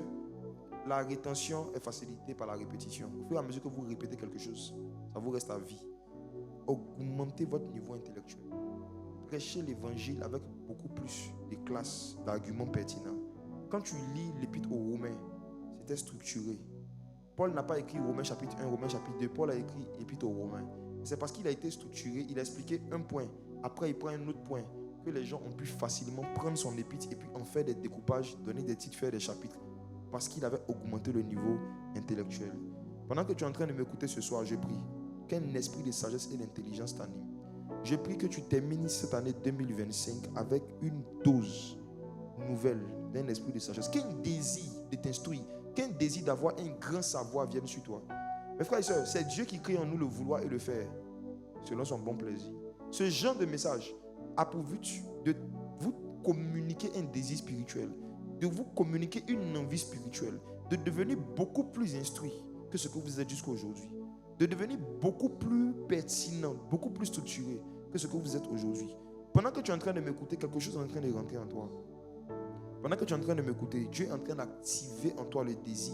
la rétention est facilitée par la répétition. Au fur et à mesure que vous répétez quelque chose, ça vous reste à vie. Augmentez votre niveau intellectuel. Prêchez l'évangile avec beaucoup plus de classes, d'arguments pertinents. Quand tu lis l'épître aux Romains, c'était structuré. Paul n'a pas écrit Romains chapitre 1, Romains chapitre 2. Paul a écrit l'épître aux Romains. C'est parce qu'il a été structuré, il a expliqué un point. Après, il prend un autre point que les gens ont pu facilement prendre son épître et puis en faire des découpages, donner des titres, faire des chapitres. Parce qu'il avait augmenté le niveau intellectuel. Pendant que tu es en train de m'écouter ce soir, je prie qu'un esprit de sagesse et d'intelligence t'anime. Je prie que tu termines cette année 2025 avec une dose nouvelle d'un esprit de sagesse. Qu'un désir de t'instruire, qu'un désir d'avoir un grand savoir vienne sur toi. Mes frères et sœurs, c'est Dieu qui crée en nous le vouloir et le faire selon son bon plaisir. Ce genre de message a pour but de vous communiquer un désir spirituel, de vous communiquer une envie spirituelle, de devenir beaucoup plus instruit que ce que vous êtes jusqu'à aujourd'hui, de devenir beaucoup plus pertinent, beaucoup plus structuré que ce que vous êtes aujourd'hui. Pendant que tu es en train de m'écouter, quelque chose est en train de rentrer en toi. Pendant que tu es en train de m'écouter, Dieu est en train d'activer en toi le désir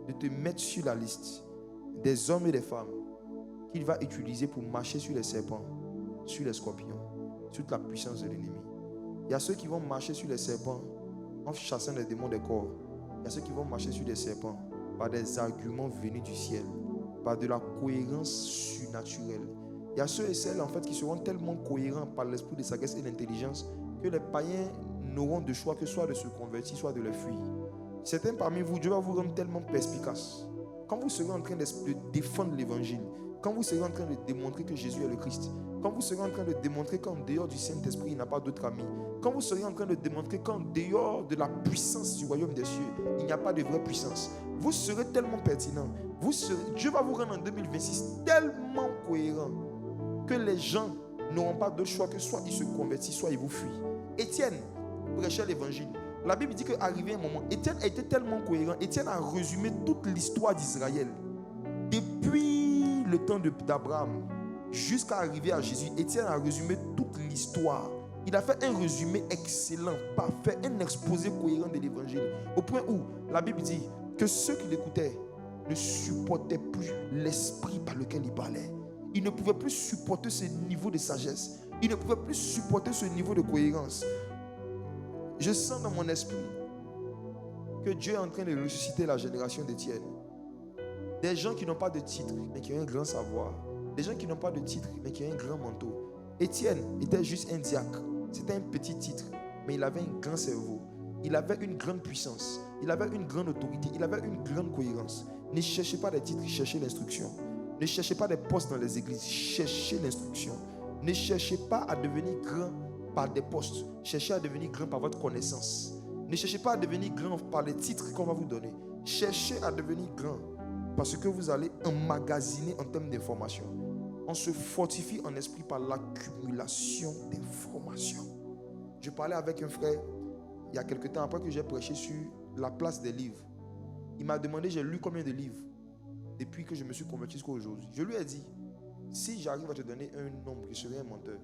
de te mettre sur la liste des hommes et des femmes qu'il va utiliser pour marcher sur les serpents, sur les scorpions, sur toute la puissance de l'ennemi. Il y a ceux qui vont marcher sur les serpents en chassant les démons des corps. Il y a ceux qui vont marcher sur les serpents par des arguments venus du ciel, par de la cohérence surnaturelle. Il y a ceux et celles en fait qui seront tellement cohérents par l'esprit de sagesse et d'intelligence que les païens n'auront de choix que soit de se convertir, soit de les fuir. Certains parmi vous, Dieu va vous rendre tellement perspicace. Quand vous serez en train de défendre l'évangile, quand vous serez en train de démontrer que Jésus est le Christ, quand vous serez en train de démontrer qu'en dehors du Saint-Esprit, il n'a pas d'autre ami, quand vous serez en train de démontrer qu'en dehors de la puissance du royaume des cieux, il n'y a pas de vraie puissance, vous serez tellement pertinent. Dieu va vous rendre en 2026 tellement cohérent que les gens n'auront pas d'autre choix que soit ils se convertissent, soit ils vous fuient. Étienne prêchait l'évangile. La Bible dit qu'arrivé un moment, Étienne a été tellement cohérent. Étienne a résumé toute l'histoire d'Israël. Depuis le temps d'Abraham jusqu'à arriver à Jésus, Étienne a résumé toute l'histoire. Il a fait un résumé excellent, parfait, un exposé cohérent de l'évangile. Au point où la Bible dit que ceux qui l'écoutaient ne supportaient plus l'esprit par lequel il parlait. Ils ne pouvaient plus supporter ce niveau de sagesse. Ils ne pouvaient plus supporter ce niveau de cohérence. Je sens dans mon esprit que Dieu est en train de ressusciter la génération d'Étienne. Des gens qui n'ont pas de titre, mais qui ont un grand savoir. Des gens qui n'ont pas de titre, mais qui ont un grand manteau. Étienne était juste un diacre. C'était un petit titre, mais il avait un grand cerveau. Il avait une grande puissance. Il avait une grande autorité. Il avait une grande cohérence. Ne cherchez pas des titres, cherchez l'instruction. Ne cherchez pas des postes dans les églises, cherchez l'instruction. Ne cherchez pas à devenir grand par des postes. Cherchez à devenir grand par votre connaissance. Ne cherchez pas à devenir grand par les titres qu'on va vous donner. Cherchez à devenir grand parce que vous allez emmagasiner en termes d'informations. On se fortifie en esprit par l'accumulation d'informations. Je parlais avec un frère il y a quelque temps après que j'ai prêché sur la place des livres. Il m'a demandé j'ai lu combien de livres depuis que je me suis converti jusqu'à aujourd'hui. Je lui ai dit, si j'arrive à te donner un nombre, je serai un menteur.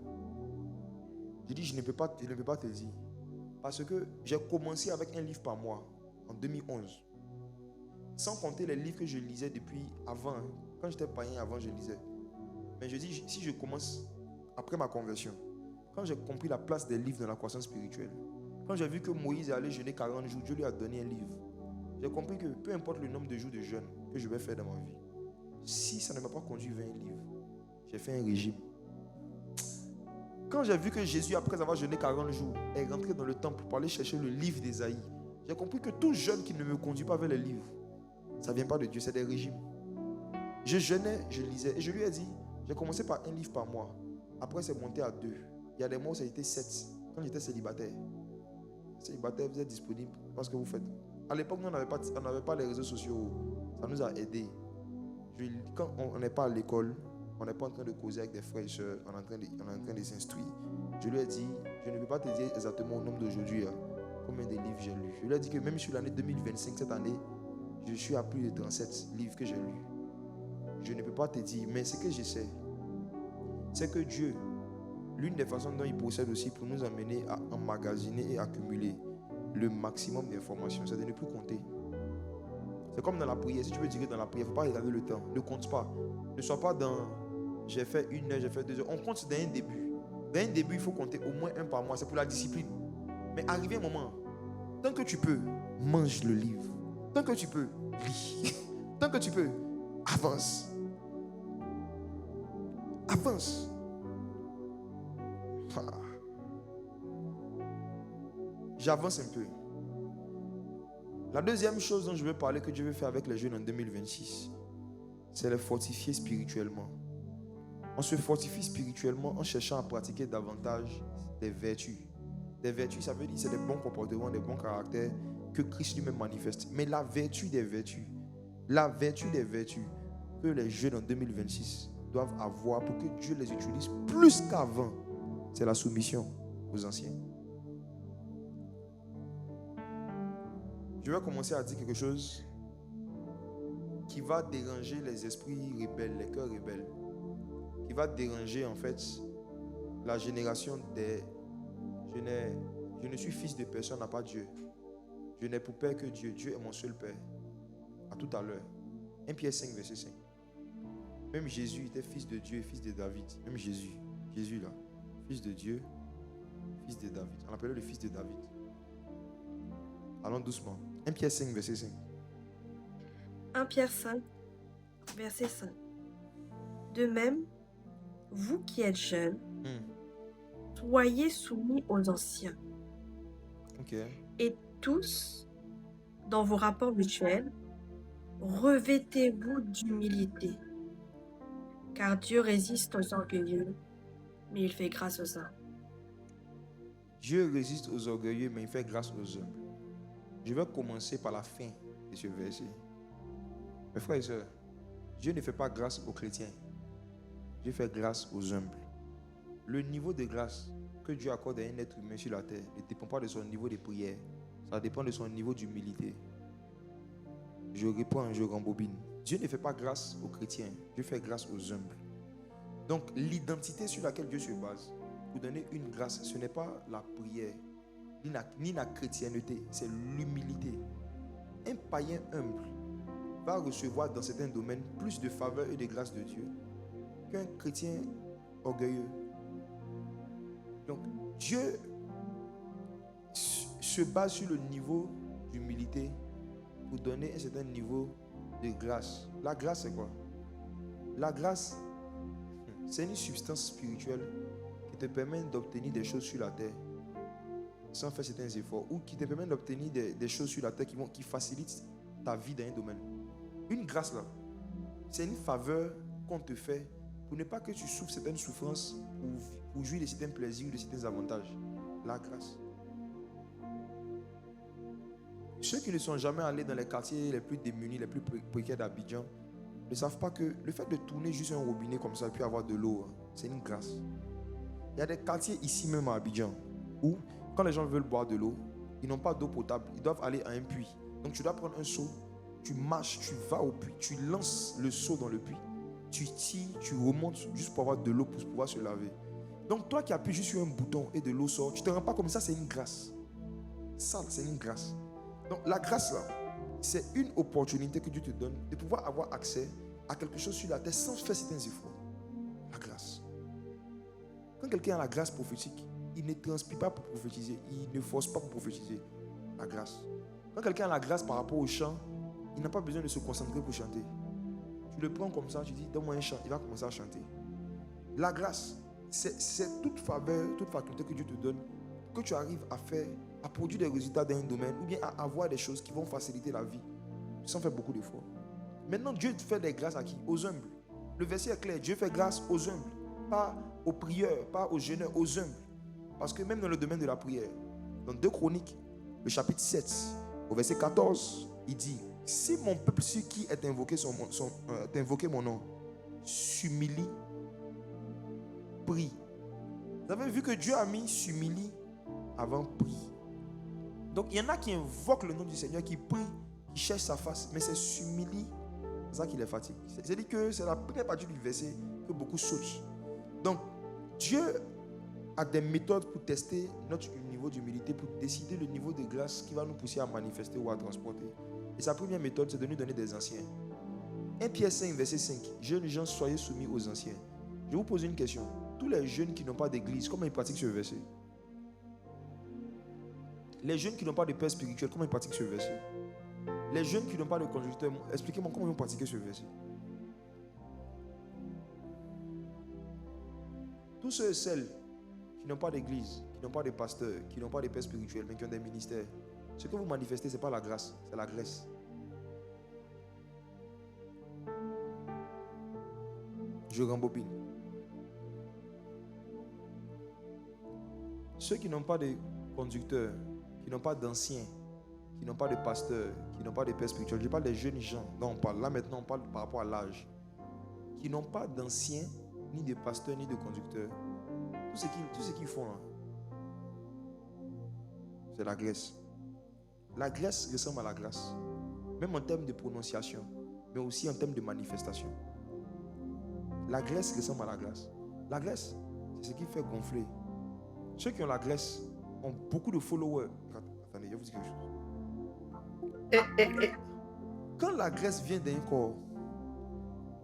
J'ai dit, je ne peux pas te le dire. Parce que j'ai commencé avec un livre par mois en 2011. Sans compter les livres que je lisais depuis avant. Quand j'étais païen, avant, je lisais. Mais je dis, si je commence après ma conversion, quand j'ai compris la place des livres dans la croissance spirituelle, quand j'ai vu que Moïse allait jeûner 40 jours, Dieu lui a donné un livre. J'ai compris que peu importe le nombre de jours de jeûne que je vais faire dans ma vie, si ça ne m'a pas conduit vers un livre, j'ai fait un régime. Quand j'ai vu que Jésus, après avoir jeûné 40 jours, est rentré dans le temple pour aller chercher le livre d'Ésaïe, j'ai compris que tout jeûne qui ne me conduit pas vers les livres, ça ne vient pas de Dieu, c'est des régimes. Je jeûnais, je lisais. Et je lui ai dit, j'ai commencé par un livre par mois. Après, c'est monté à 2. Il y a des mois où ça a été 7. Quand j'étais célibataire. Célibataire, vous êtes disponible parce que vous faites. À l'époque, nous, on n'avait pas les réseaux sociaux. Ça nous a aidés. Quand on n'est pas à l'école, on n'est pas en train de causer avec des frères et soeurs, on est en train de s'instruire. Je lui ai dit, je ne peux pas te dire exactement au nombre d'aujourd'hui combien de livres j'ai lus. Je lui ai dit que même sur l'année 2025, cette année, je suis à plus de 37 livres que j'ai lus. Je ne peux pas te dire, mais ce que je sais, c'est que Dieu, l'une des façons dont il procède aussi pour nous amener à emmagasiner et accumuler le maximum d'informations, c'est de ne plus compter. C'est comme dans la prière. Si tu veux dire dans la prière, il ne faut pas regarder le temps. Ne compte pas. Ne sois pas dans j'ai fait 1 heure, j'ai fait 2 heures. On compte d'un début. D'un début, il faut compter au moins 1 par mois. C'est pour la discipline. Mais arrivé un moment, tant que tu peux, mange le livre. Tant que tu peux, lis. Tant que tu peux, avance. Avance. J'avance un peu. La deuxième chose dont je veux parler, que Dieu veut faire avec les jeunes en 2026, c'est les fortifier spirituellement. On se fortifie spirituellement en cherchant à pratiquer davantage des vertus. Des vertus, ça veut dire c'est des bons comportements, des bons caractères que Christ lui-même manifeste. Mais la vertu des vertus que les jeunes en 2026 doivent avoir pour que Dieu les utilise plus qu'avant, c'est la soumission aux anciens. Je vais commencer à dire quelque chose qui va déranger les esprits rebelles, les cœurs rebelles, qui va déranger en fait la génération des... Je ne suis fils de personne à part Dieu. Je n'ai pour père que Dieu. Dieu est mon seul père. À tout à l'heure. 1 Pierre 5, verset 5. Même Jésus était fils de Dieu et fils de David. Même Jésus là, fils de Dieu, fils de David. On l'appelait le fils de David. Allons doucement. 1 Pierre 5, verset 5. 1 Pierre 5, verset 5. De même, vous qui êtes jeunes, soyez soumis aux anciens. Okay. Et tous, dans vos rapports mutuels, revêtez-vous d'humilité. Car Dieu résiste aux orgueilleux, mais il fait grâce aux humbles. Dieu résiste aux orgueilleux, mais il fait grâce aux humbles. Je vais commencer par la fin de ce verset. Mes frères et sœurs, Dieu ne fait pas grâce aux chrétiens. Dieu fait grâce aux humbles. Le niveau de grâce que Dieu accorde à un être humain sur la terre ne dépend pas de son niveau de prière. Ça dépend de son niveau d'humilité. Je reprends, je rembobine. Dieu ne fait pas grâce aux chrétiens. Dieu fait grâce aux humbles. Donc, l'identité sur laquelle Dieu se base pour donner une grâce, ce n'est pas la prière, ni la chrétienté, c'est l'humilité. Un païen humble va recevoir dans certains domaines plus de faveur et de grâce de Dieu qu'un chrétien orgueilleux. Donc, Dieu se base sur le niveau d'humilité pour donner un certain niveau de grâce. La grâce, c'est quoi? La grâce, c'est une substance spirituelle qui te permet d'obtenir des choses sur la terre sans faire certains efforts, ou qui te permet d'obtenir des choses sur la terre qui facilitent ta vie dans un domaine. Une grâce là, c'est une faveur qu'on te fait pour ne pas que tu souffres certaines souffrances pour jouir de certains plaisirs ou de certains avantages. La grâce. Ceux qui ne sont jamais allés dans les quartiers les plus démunis, les plus précaires d'Abidjan, ne savent pas que le fait de tourner juste un robinet comme ça et puis avoir de l'eau, c'est une grâce. Il y a des quartiers ici même à Abidjan où, quand les gens veulent boire de l'eau, ils n'ont pas d'eau potable, ils doivent aller à un puits. Donc tu dois prendre un seau, tu marches, tu vas au puits, tu lances le seau dans le puits, tu tires, tu remontes juste pour avoir de l'eau pour pouvoir se laver. Donc toi qui appuies juste sur un bouton et de l'eau sort, tu ne te rends pas comme ça, c'est une grâce. Ça, c'est une grâce. Donc la grâce là, c'est une opportunité que Dieu te donne de pouvoir avoir accès à quelque chose sur la terre sans faire certains efforts. La grâce. Quand quelqu'un a la grâce prophétique, il ne transpire pas pour prophétiser, il ne force pas pour prophétiser. La grâce. Quand quelqu'un a la grâce par rapport au chant, il n'a pas besoin de se concentrer pour chanter. Tu le prends comme ça, tu dis donne-moi un chant, il va commencer à chanter. La grâce, c'est toute faveur, toute faculté que Dieu te donne, que tu arrives à faire, à produire des résultats dans un domaine, ou bien à avoir des choses qui vont faciliter la vie, sans faire beaucoup d'efforts. Maintenant, Dieu fait des grâces à qui? Aux humbles. Le verset est clair. Dieu fait grâce aux humbles. Pas aux prieurs, pas aux jeûneurs, aux humbles. Parce que même dans le domaine de la prière, dans 2 Chroniques, le chapitre 7, au verset 14, il dit: si mon peuple sur qui est invoqué, invoqué mon nom, s'humilie, prie. Vous avez vu que Dieu a mis s'humilie avant prie. Donc il y en a qui invoquent le nom du Seigneur, qui prient, qui cherchent sa face, mais c'est s'humilie, c'est ça qui les fatigue. C'est-à-dire que c'est la première partie du verset que beaucoup sautent. Donc Dieu a des méthodes pour tester notre niveau d'humilité, pour décider le niveau de grâce qui va nous pousser à manifester ou à transporter. Et sa première méthode, c'est de nous donner des anciens. 1 Pierre 5, verset 5. Jeunes gens, soyez soumis aux anciens. Je vous pose une question. Tous les jeunes qui n'ont pas d'église, comment ils pratiquent ce verset? Les jeunes qui n'ont pas de père spirituel, comment ils pratiquent ce verset? Les jeunes qui n'ont pas de conducteur, expliquez-moi comment ils vont pratiquer ce verset. Tous ceux et celles qui n'ont pas d'église, qui n'ont pas de pasteur, qui n'ont pas de père spirituel, mais qui ont des ministères, ce que vous manifestez, ce n'est pas la grâce, c'est la graisse. Je rembobine. Ceux qui n'ont pas de conducteur, qui n'ont pas d'anciens, qui n'ont pas de pasteur, qui n'ont pas de père spirituel, je parle des jeunes gens dont on parle. Là maintenant, on parle par rapport à l'âge. Qui n'ont pas d'anciens, ni de pasteur, ni de conducteur. Tout ce qu'ils font, hein, c'est la graisse. La graisse ressemble à la grâce. Même en termes de prononciation, mais aussi en termes de manifestation. La graisse ressemble à la grâce. La graisse, c'est ce qui fait gonfler. Ceux qui ont la graisse ont beaucoup de followers. Attendez, je vais vous dire quelque chose. Quand la graisse vient d'un corps,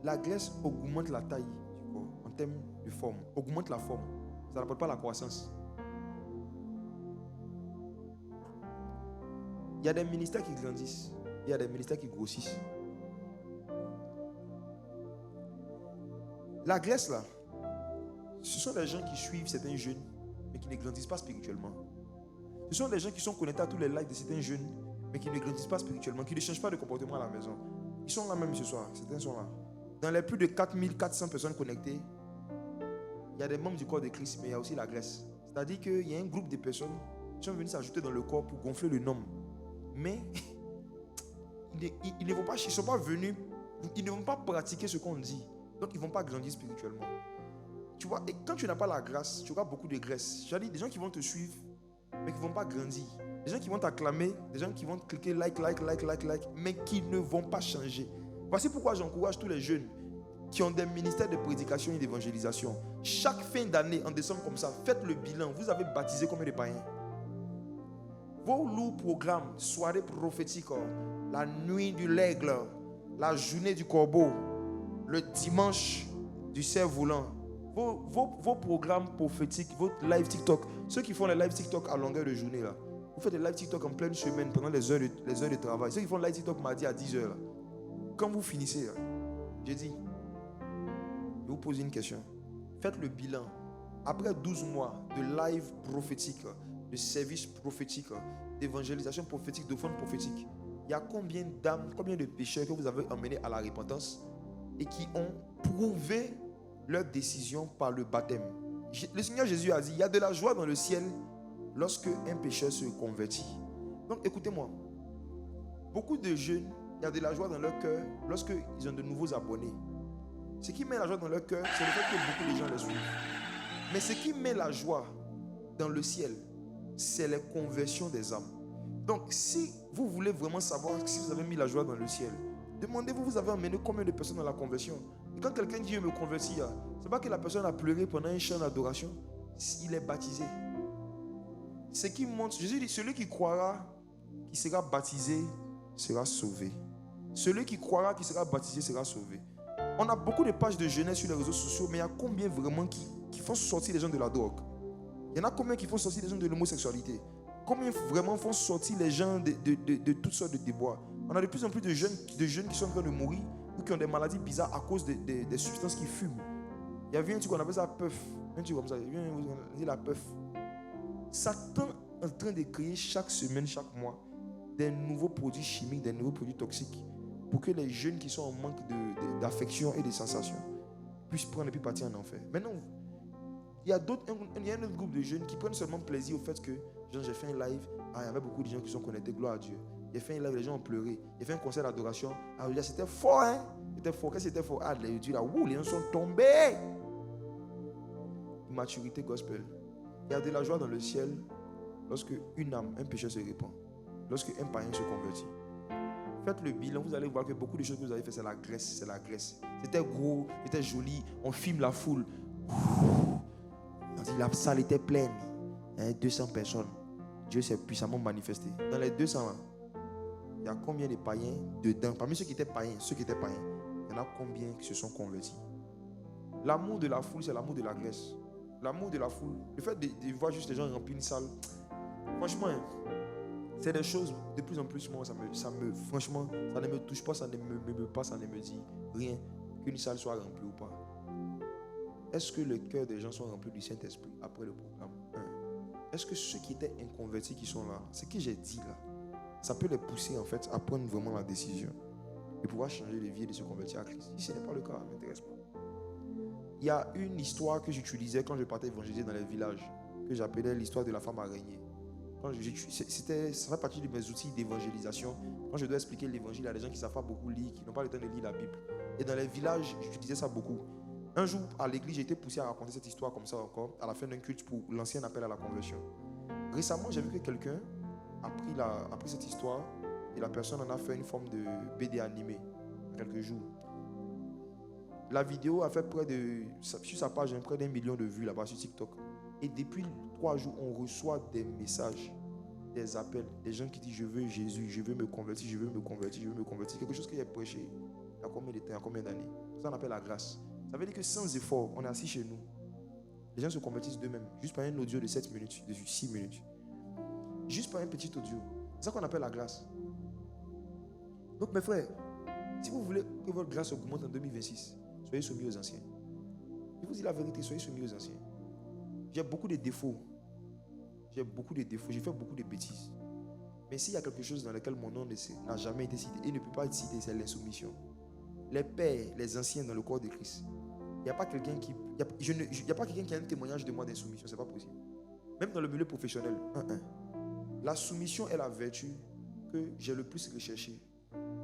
la graisse augmente la taille du corps en termes de forme, augmente la forme. Ça n'apporte pas la croissance. Il y a des ministères qui grandissent, il y a des ministères qui grossissent. La graisse là, ce sont des gens qui suivent certains jeunes, mais qui ne grandissent pas spirituellement. Ce sont des gens qui sont connectés à tous les likes de certains jeunes, mais qui ne grandissent pas spirituellement, qui ne changent pas de comportement à la maison. Ils sont là même ce soir, certains sont là. Dans les plus de 4400 personnes connectées, il y a des membres du corps de Christ, mais il y a aussi la graisse. C'est-à-dire qu'il y a un groupe de personnes qui sont venus s'ajouter dans le corps pour gonfler le nombre. Mais ils ne vont pas, ils sont pas venus, ils ne vont pas pratiquer ce qu'on dit. Donc ils ne vont pas grandir spirituellement. Tu vois, et quand tu n'as pas la grâce, tu auras beaucoup de graisse. Je veux dire, des gens qui vont te suivre, mais qui ne vont pas grandir. Des gens qui vont t'acclamer, des gens qui vont cliquer like, mais qui ne vont pas changer. Voici pourquoi j'encourage tous les jeunes qui ont des ministères de prédication et d'évangélisation. Chaque fin d'année, en décembre comme ça, faites le bilan. Vous avez baptisé combien de païens? Vos lourds programmes, soirée prophétique, la nuit du l'aigle, la journée du corbeau, le dimanche du cerf-volant, vos programmes prophétiques, votre live TikTok, ceux qui font les live TikTok à longueur de journée, là, vous faites des live TikTok en pleine semaine pendant les heures de travail. Ceux qui font live TikTok mardi à 10h, là, quand vous finissez, là, j'ai dit, je vous pose une question. Faites le bilan. Après 12 mois de live prophétique, de service prophétique, d'évangélisation prophétique, d'offrande prophétique, il y a combien d'âmes, combien de pécheurs que vous avez emmenés à la repentance et qui ont prouvé leur décision par le baptême? Le Seigneur Jésus a dit, il y a de la joie dans le ciel lorsque un pécheur se convertit. Donc écoutez-moi, beaucoup de jeunes, il y a de la joie dans leur cœur lorsqu'ils ont de nouveaux abonnés. Ce qui met la joie dans leur cœur, c'est le fait que beaucoup de gens les suivent. Mais ce qui met la joie dans le ciel, c'est les conversions des âmes. Donc si vous voulez vraiment savoir si vous avez mis la joie dans le ciel, demandez-vous, vous avez emmené combien de personnes dans la conversion? Et quand quelqu'un dit je me convertis, c'est pas que la personne a pleuré pendant un chant d'adoration, il est baptisé. Ce qui montre, Jésus dit, celui qui croira, qui sera baptisé, sera sauvé. Celui qui croira, qui sera baptisé, sera sauvé. On a beaucoup de pages de jeunesse sur les réseaux sociaux, mais il y a combien vraiment qui font sortir les gens de la drogue? Il y en a combien qui font sortir les gens de l'homosexualité? Combien vraiment font sortir les gens de toutes sortes de déboires? On a de plus en plus de jeunes qui sont en train de mourir ou qui ont des maladies bizarres à cause des substances qu'ils fument. Il y avait un truc qu'on appelle ça puff. Un truc comme ça, on dit la puff. Satan est en train de créer chaque semaine, chaque mois, des nouveaux produits chimiques, des nouveaux produits toxiques pour que les jeunes qui sont en manque d'affection et de sensations puissent prendre et puis partir en enfer. Maintenant, il y a un autre groupe de jeunes qui prennent seulement plaisir au fait que j'ai fait un live, il y avait beaucoup de gens qui sont connectés, gloire à Dieu. J'ai fait un live, les gens ont pleuré. J'ai fait un concert d'adoration. C'était fort, hein? C'était fort. Qu'est-ce que c'était fort? Les gens sont tombés. Immaturité gospel. Il y a de la joie dans le ciel lorsque une âme, un péché se répand. Lorsque un païen se convertit. Faites le bilan, vous allez voir que beaucoup de choses que vous avez fait, c'est la graisse. C'était gros, c'était joli. On filme la foule. La salle était pleine. 200 personnes. Dieu s'est puissamment manifesté. Dans les 200, il y a combien de païens dedans? Parmi ceux qui étaient païens, il y en a combien qui se sont convertis? L'amour de la foule, c'est l'amour de la graisse. L'amour de la foule, le fait de voir juste les gens remplir une salle, franchement, c'est des choses de plus en plus, moi, franchement, ça ne me touche pas, ça ne me pas, ça ne me dit rien qu'une salle soit remplie ou pas. Est-ce que le cœur des gens sont remplis du Saint-Esprit après le programme? Est-ce que ceux qui étaient inconvertis qui sont là, ce que j'ai dit là, ça peut les pousser en fait à prendre vraiment la décision de pouvoir changer de vie et de se convertir à Christ? Si ce n'est pas le cas, ça ne m'intéresse pas. Il y a une histoire que j'utilisais quand je partais évangéliser dans les villages, que j'appelais l'histoire de la femme araignée. Ça fait partie de mes outils d'évangélisation. Quand je dois expliquer l'évangile à des gens qui ne savent pas beaucoup lire, qui n'ont pas le temps de lire la Bible. Et dans les villages, j'utilisais ça beaucoup. Un jour, à l'église, j'ai été poussé à raconter cette histoire comme ça encore, à la fin d'un culte pour l'ancien appel à la conversion. Récemment, j'ai vu que quelqu'un a pris cette histoire et la personne en a fait une forme de BD animé en quelques jours. La vidéo a fait sur sa page, près d'1 million de vues là-bas sur TikTok. Et depuis 3 jours, on reçoit des messages, des appels, des gens qui disent je veux Jésus, je veux me convertir, je veux me convertir, je veux me convertir. Quelque chose que j'ai prêché il y a combien de temps, il y a combien d'années. Ça on appelle la grâce. Ça veut dire que sans effort, on est assis chez nous. Les gens se convertissent d'eux-mêmes, juste par un audio de 7 minutes, de 6 minutes. Juste par un petit audio. C'est ça qu'on appelle la grâce. Donc mes frères, si vous voulez que votre grâce augmente en 2026, soyez soumis aux anciens. Je vous dis la vérité, soyez soumis aux anciens. J'ai beaucoup de défauts. J'ai fait beaucoup de bêtises. Mais s'il y a quelque chose dans lequel mon nom n'a jamais été cité et ne peut pas être cité, c'est l'insoumission. Les pères, les anciens dans le corps de Christ. Il n'y a pas quelqu'un qui a un témoignage de moi d'insoumission, c'est pas possible. Même dans le milieu professionnel. La soumission est la vertu que j'ai le plus recherché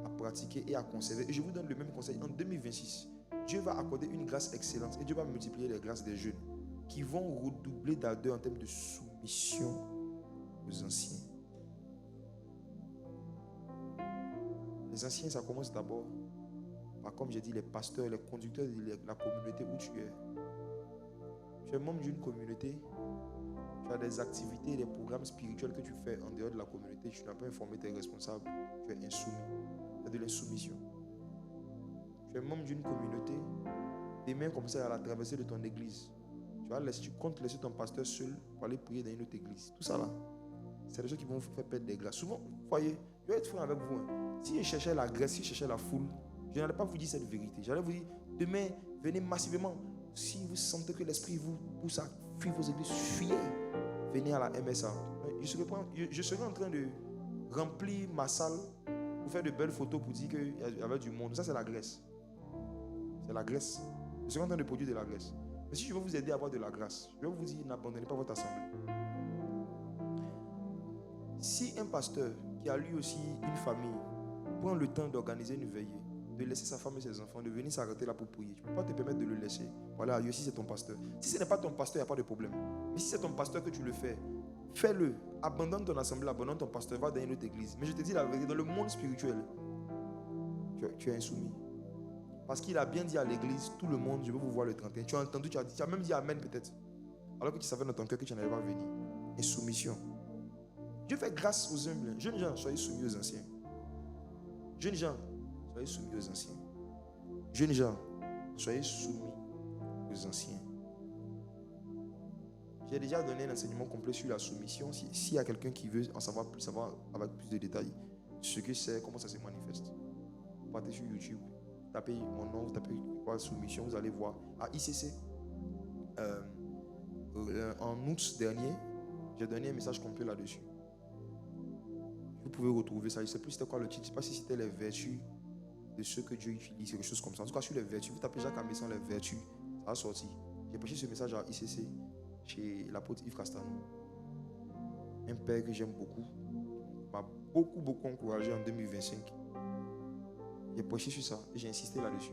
à pratiquer et à conserver. Et je vous donne le même conseil. En 2026, Dieu va accorder une grâce excellente et Dieu va multiplier les grâces des jeunes qui vont redoubler d'ardeur en termes de soumission aux anciens. Les anciens, ça commence d'abord par, comme j'ai dit, les pasteurs, les conducteurs de la communauté où tu es. Tu es membre d'une communauté, tu as des activités, des programmes spirituels que tu fais en dehors de la communauté, tu n'as pas informé tes responsables, tu es insoumis. C'est de l'insoumission. Tu es membre d'une communauté, tes mains comme ça à la traversée de ton église. Tu comptes laisser ton pasteur seul pour aller prier dans une autre église. Tout ça là, c'est des choses qui vont vous faire perdre des grâces. Souvent, vous voyez, je vais être franc avec vous. Si je cherchais la grâce, si je cherchais la foule, je n'allais pas vous dire cette vérité. J'allais vous dire, demain, venez massivement. Si vous sentez que l'esprit vous pousse à fuir vos églises, fuyez. Venez à la MSA. Je serai en train de remplir ma salle pour faire de belles photos pour dire qu'il y avait du monde. Ça, c'est la graisse. C'est la graisse. Je serai en train de produire de la graisse. Mais si je veux vous aider à avoir de la grâce, je vais vous dire, n'abandonnez pas votre assemblée. Si un pasteur qui a lui aussi une famille prend le temps d'organiser une veillée, de laisser sa femme et ses enfants, de venir s'arrêter là pour prier, tu ne peux pas te permettre de le laisser. Voilà, lui aussi c'est ton pasteur. Si ce n'est pas ton pasteur, il n'y a pas de problème. Mais si c'est ton pasteur que tu le fais, fais-le. Abandonne ton assemblée, abandonne ton pasteur, va dans une autre église. Mais je te dis la vérité, dans le monde spirituel, tu es insoumis. Parce qu'il a bien dit à l'église, tout le monde, je veux vous voir le 31. Tu as entendu, tu as même dit Amen peut-être. Alors que tu savais dans ton cœur que tu n'allais pas venir. Insoumission. Dieu fait grâce aux humbles. Jeunes gens, soyez soumis aux anciens. Jeunes gens, soyez soumis aux anciens. Jeunes gens, soyez soumis aux anciens. J'ai déjà donné un enseignement complet sur la soumission. S'il y a quelqu'un qui veut en savoir plus, savoir avec plus de détails, ce que c'est, comment ça se manifeste. Partez sur YouTube. Tapez mon nom, vous tapez quoi, soumission, vous allez voir. À ICC, en août dernier, j'ai donné un message complet là-dessus. Vous pouvez retrouver ça. Je ne sais plus c'était quoi le titre. Je ne sais pas si c'était les vertus de ceux que Dieu utilise, quelque chose comme ça. En tout cas, sur les vertus. Vous tapez Jacques Amessan, les vertus, ça a sorti. J'ai prêché ce message à ICC, chez l'apôtre Yves Castano. Un père que j'aime beaucoup, m'a beaucoup encouragé en 2025. J'ai prêché sur ça et j'ai insisté là-dessus.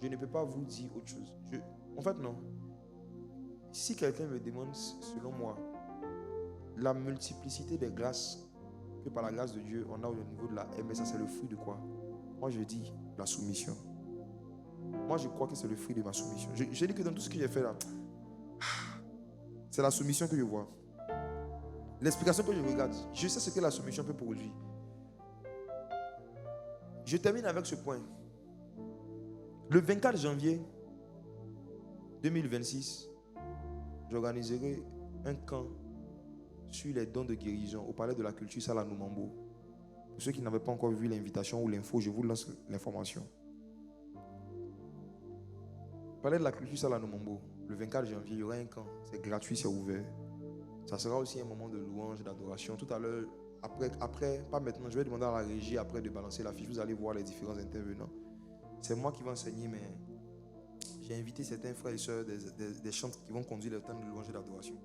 Je ne peux pas vous dire autre chose. En fait, non. Si quelqu'un me demande, selon moi, la multiplicité des grâces que par la grâce de Dieu, on a au niveau de la MS, c'est le fruit de quoi? Moi, je dis la soumission. Moi, je crois que c'est le fruit de ma soumission. Je dis que dans tout ce que j'ai fait là, c'est la soumission que je vois. L'explication que je regarde, je sais ce que la soumission peut produire. Je termine avec ce point. Le 24 janvier 2026, j'organiserai un camp sur les dons de guérison au Palais de la Culture Salle à Noumambo. Pour ceux qui n'avaient pas encore vu l'invitation ou l'info, je vous lance l'information. Palais de la Culture Salle à Noumambo, le 24 janvier, il y aura un camp. C'est gratuit, c'est ouvert. Ça sera aussi un moment de louange, d'adoration. Tout à l'heure, après, pas maintenant, je vais demander à la régie après de balancer la fiche. Vous allez voir les différents intervenants. C'est moi qui vais enseigner, mais j'ai invité certains frères et sœurs des chantres qui vont conduire le temps de louange et d'adoration.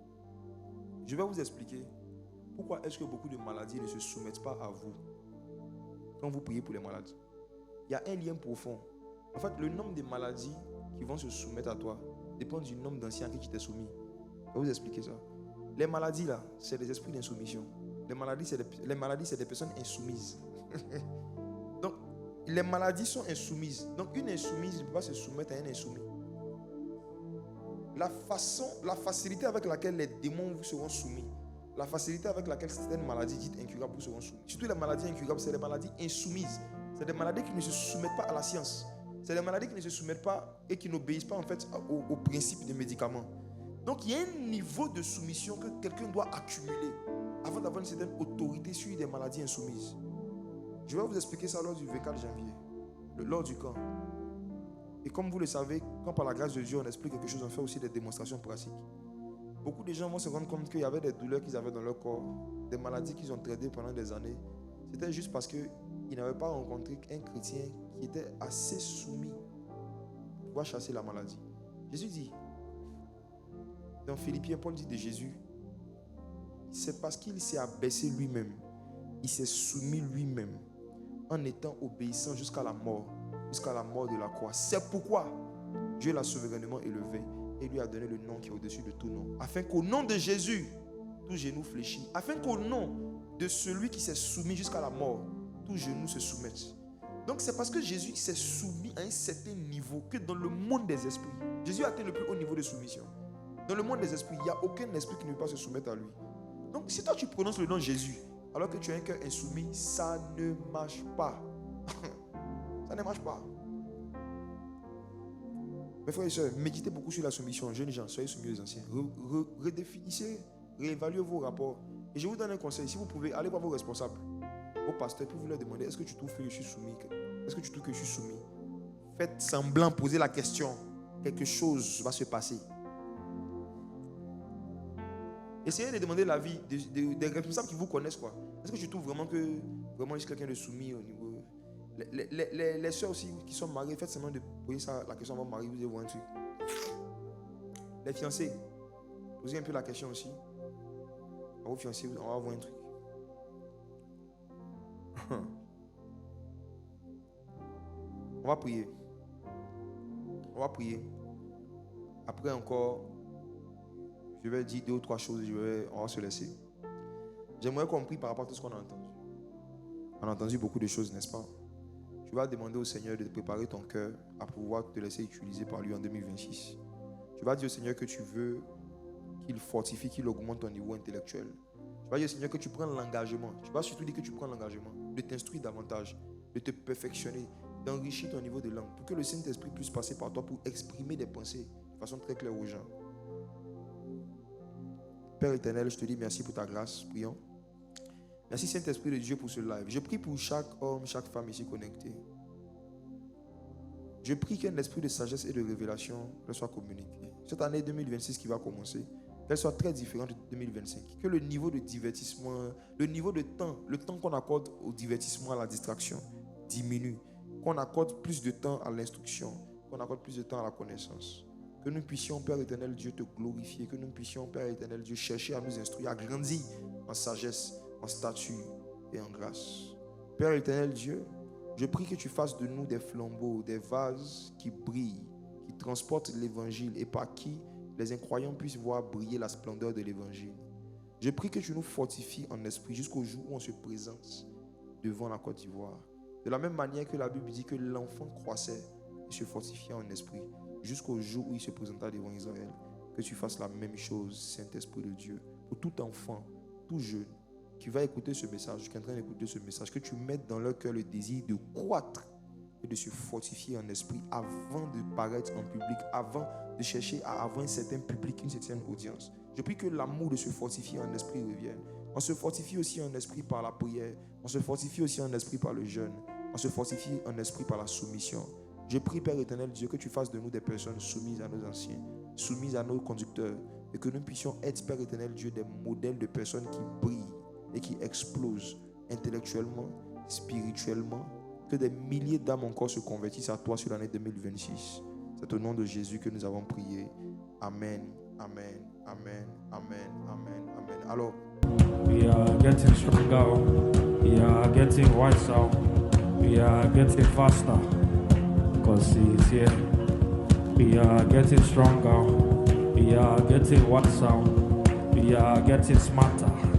Je vais vous expliquer pourquoi est-ce que beaucoup de maladies ne se soumettent pas à vous quand vous priez pour les malades. Il y a un lien profond. En fait, le nombre de maladies qui vont se soumettre à toi dépend du nombre d'anciens à qui tu t'es soumis. Je vais vous expliquer ça. Les maladies là, c'est des esprits d'insoumission. Les maladies, c'est des personnes insoumises. Donc, les maladies sont insoumises. Donc, une insoumise ne peut pas se soumettre à un insoumis. La facilité avec laquelle les démons vous seront soumis, la facilité avec laquelle certaines maladies dites incurables vous seront soumises, surtout les maladies incurables, c'est les maladies insoumises. C'est des maladies qui ne se soumettent pas à la science. C'est des maladies qui ne se soumettent pas et qui n'obéissent pas en fait au principe des médicaments. Donc, il y a un niveau de soumission que quelqu'un doit accumuler avant d'avoir une certaine autorité sur des maladies insoumises. Je vais vous expliquer ça lors du 24 janvier, lors du camp. Et comme vous le savez, quand par la grâce de Dieu on explique quelque chose, on fait aussi des démonstrations pratiques. Beaucoup de gens vont se rendre compte qu'il y avait des douleurs qu'ils avaient dans leur corps, des maladies qu'ils ont traitées pendant des années. C'était juste parce qu'ils n'avaient pas rencontré un chrétien qui était assez soumis pour pouvoir chasser la maladie. Jésus dit, dans Philippiens, Paul dit de Jésus, c'est parce qu'il s'est abaissé lui-même, il s'est soumis lui-même en étant obéissant jusqu'à la mort de la croix. C'est pourquoi Dieu l'a souverainement élevé et lui a donné le nom qui est au-dessus de tout nom, afin qu'au nom de Jésus, tout genou fléchit, afin qu'au nom de celui qui s'est soumis jusqu'à la mort, tout genou se soumette. Donc c'est parce que Jésus s'est soumis à un certain niveau que dans le monde des esprits, Jésus a atteint le plus haut niveau de soumission. Dans le monde des esprits, il n'y a aucun esprit qui ne peut pas se soumettre à lui. Donc si toi tu prononces le nom de Jésus alors que tu as un cœur insoumis, ça ne marche pas. Ça ne marche pas. Mes frères et sœurs, méditez beaucoup sur la soumission. Jeunes gens, soyez soumis aux anciens. Redéfinissez, réévaluez vos rapports. Et je vous donne un conseil. Si vous pouvez, allez voir vos responsables, vos pasteurs, pour vous leur demander, est-ce que tu trouves que je suis soumis? Est-ce que tu trouves que je suis soumis? Faites semblant, posez la question. Quelque chose va se passer. Essayez de demander l'avis des responsables qui vous connaissent, quoi. Est-ce que tu trouves vraiment que je suis quelqu'un de soumis au niveau... Les soeurs aussi qui sont mariées, faites seulement de poser ça, la question à vos maris, vous allez voir un truc. Les fiancés, posez un peu la question aussi. À vos fiancés, on va voir un truc. On va prier. Après encore, je vais dire 2 ou 3 choses, on va se laisser. J'aimerais qu'on prie par rapport à tout ce qu'on a entendu. On a entendu beaucoup de choses, n'est-ce pas? Tu vas demander au Seigneur de préparer ton cœur à pouvoir te laisser utiliser par lui en 2026. Tu vas dire au Seigneur que tu veux qu'il fortifie, qu'il augmente ton niveau intellectuel. Tu vas dire au Seigneur que tu prends l'engagement. Tu vas surtout dire que tu prends l'engagement de t'instruire davantage, de te perfectionner, d'enrichir ton niveau de langue pour que le Saint-Esprit puisse passer par toi pour exprimer des pensées de façon très claire aux gens. Père éternel, je te dis merci pour ta grâce. Prions. Merci Saint-Esprit de Dieu pour ce live. Je prie pour chaque homme, chaque femme ici connectée. Je prie qu'un esprit de sagesse et de révélation leur soit communiqué. Cette année 2026 qui va commencer, qu'elle soit très différente de 2025. Que le niveau de divertissement, le niveau de temps, le temps qu'on accorde au divertissement, à la distraction, diminue. qu'on accorde plus de temps à l'instruction, qu'on accorde plus de temps à la connaissance. Que nous puissions, Père éternel Dieu, te glorifier. Que nous puissions, Père éternel Dieu, chercher à nous instruire, à grandir en sagesse, en stature et en grâce. Père éternel Dieu, je prie que tu fasses de nous des flambeaux, des vases qui brillent, qui transportent l'évangile et par qui les incroyants puissent voir briller la splendeur de l'évangile. Je prie que tu nous fortifies en esprit jusqu'au jour où on se présente devant la Côte d'Ivoire. De la même manière que la Bible dit que l'enfant croissait et se fortifiait en esprit jusqu'au jour où il se présenta devant Israël. Que tu fasses la même chose, Saint-Esprit de Dieu, pour tout enfant, tout jeune qui va écouter ce message, qui est en train d'écouter ce message, que tu mettes dans leur cœur le désir de croître et de se fortifier en esprit avant de paraître en public, avant de chercher à avoir un certain public, une certaine audience. Je prie que l'amour de se fortifier en esprit revienne. On se fortifie aussi en esprit par la prière, on se fortifie aussi en esprit par le jeûne, on se fortifie en esprit par la soumission. Je prie, Père éternel Dieu, que tu fasses de nous des personnes soumises à nos anciens, soumises à nos conducteurs, et que nous puissions être, Père éternel Dieu, des modèles de personnes qui brillent et qui explosent intellectuellement, spirituellement, que des milliers d'âmes encore se convertissent à toi sur l'année 2026. C'est au nom de Jésus que nous avons prié. Amen, amen, amen, amen, amen, amen. Alors, We are getting stronger. We are getting wiser. We are getting faster. Because He is here. We are getting stronger. We are getting wiser. We are getting smarter.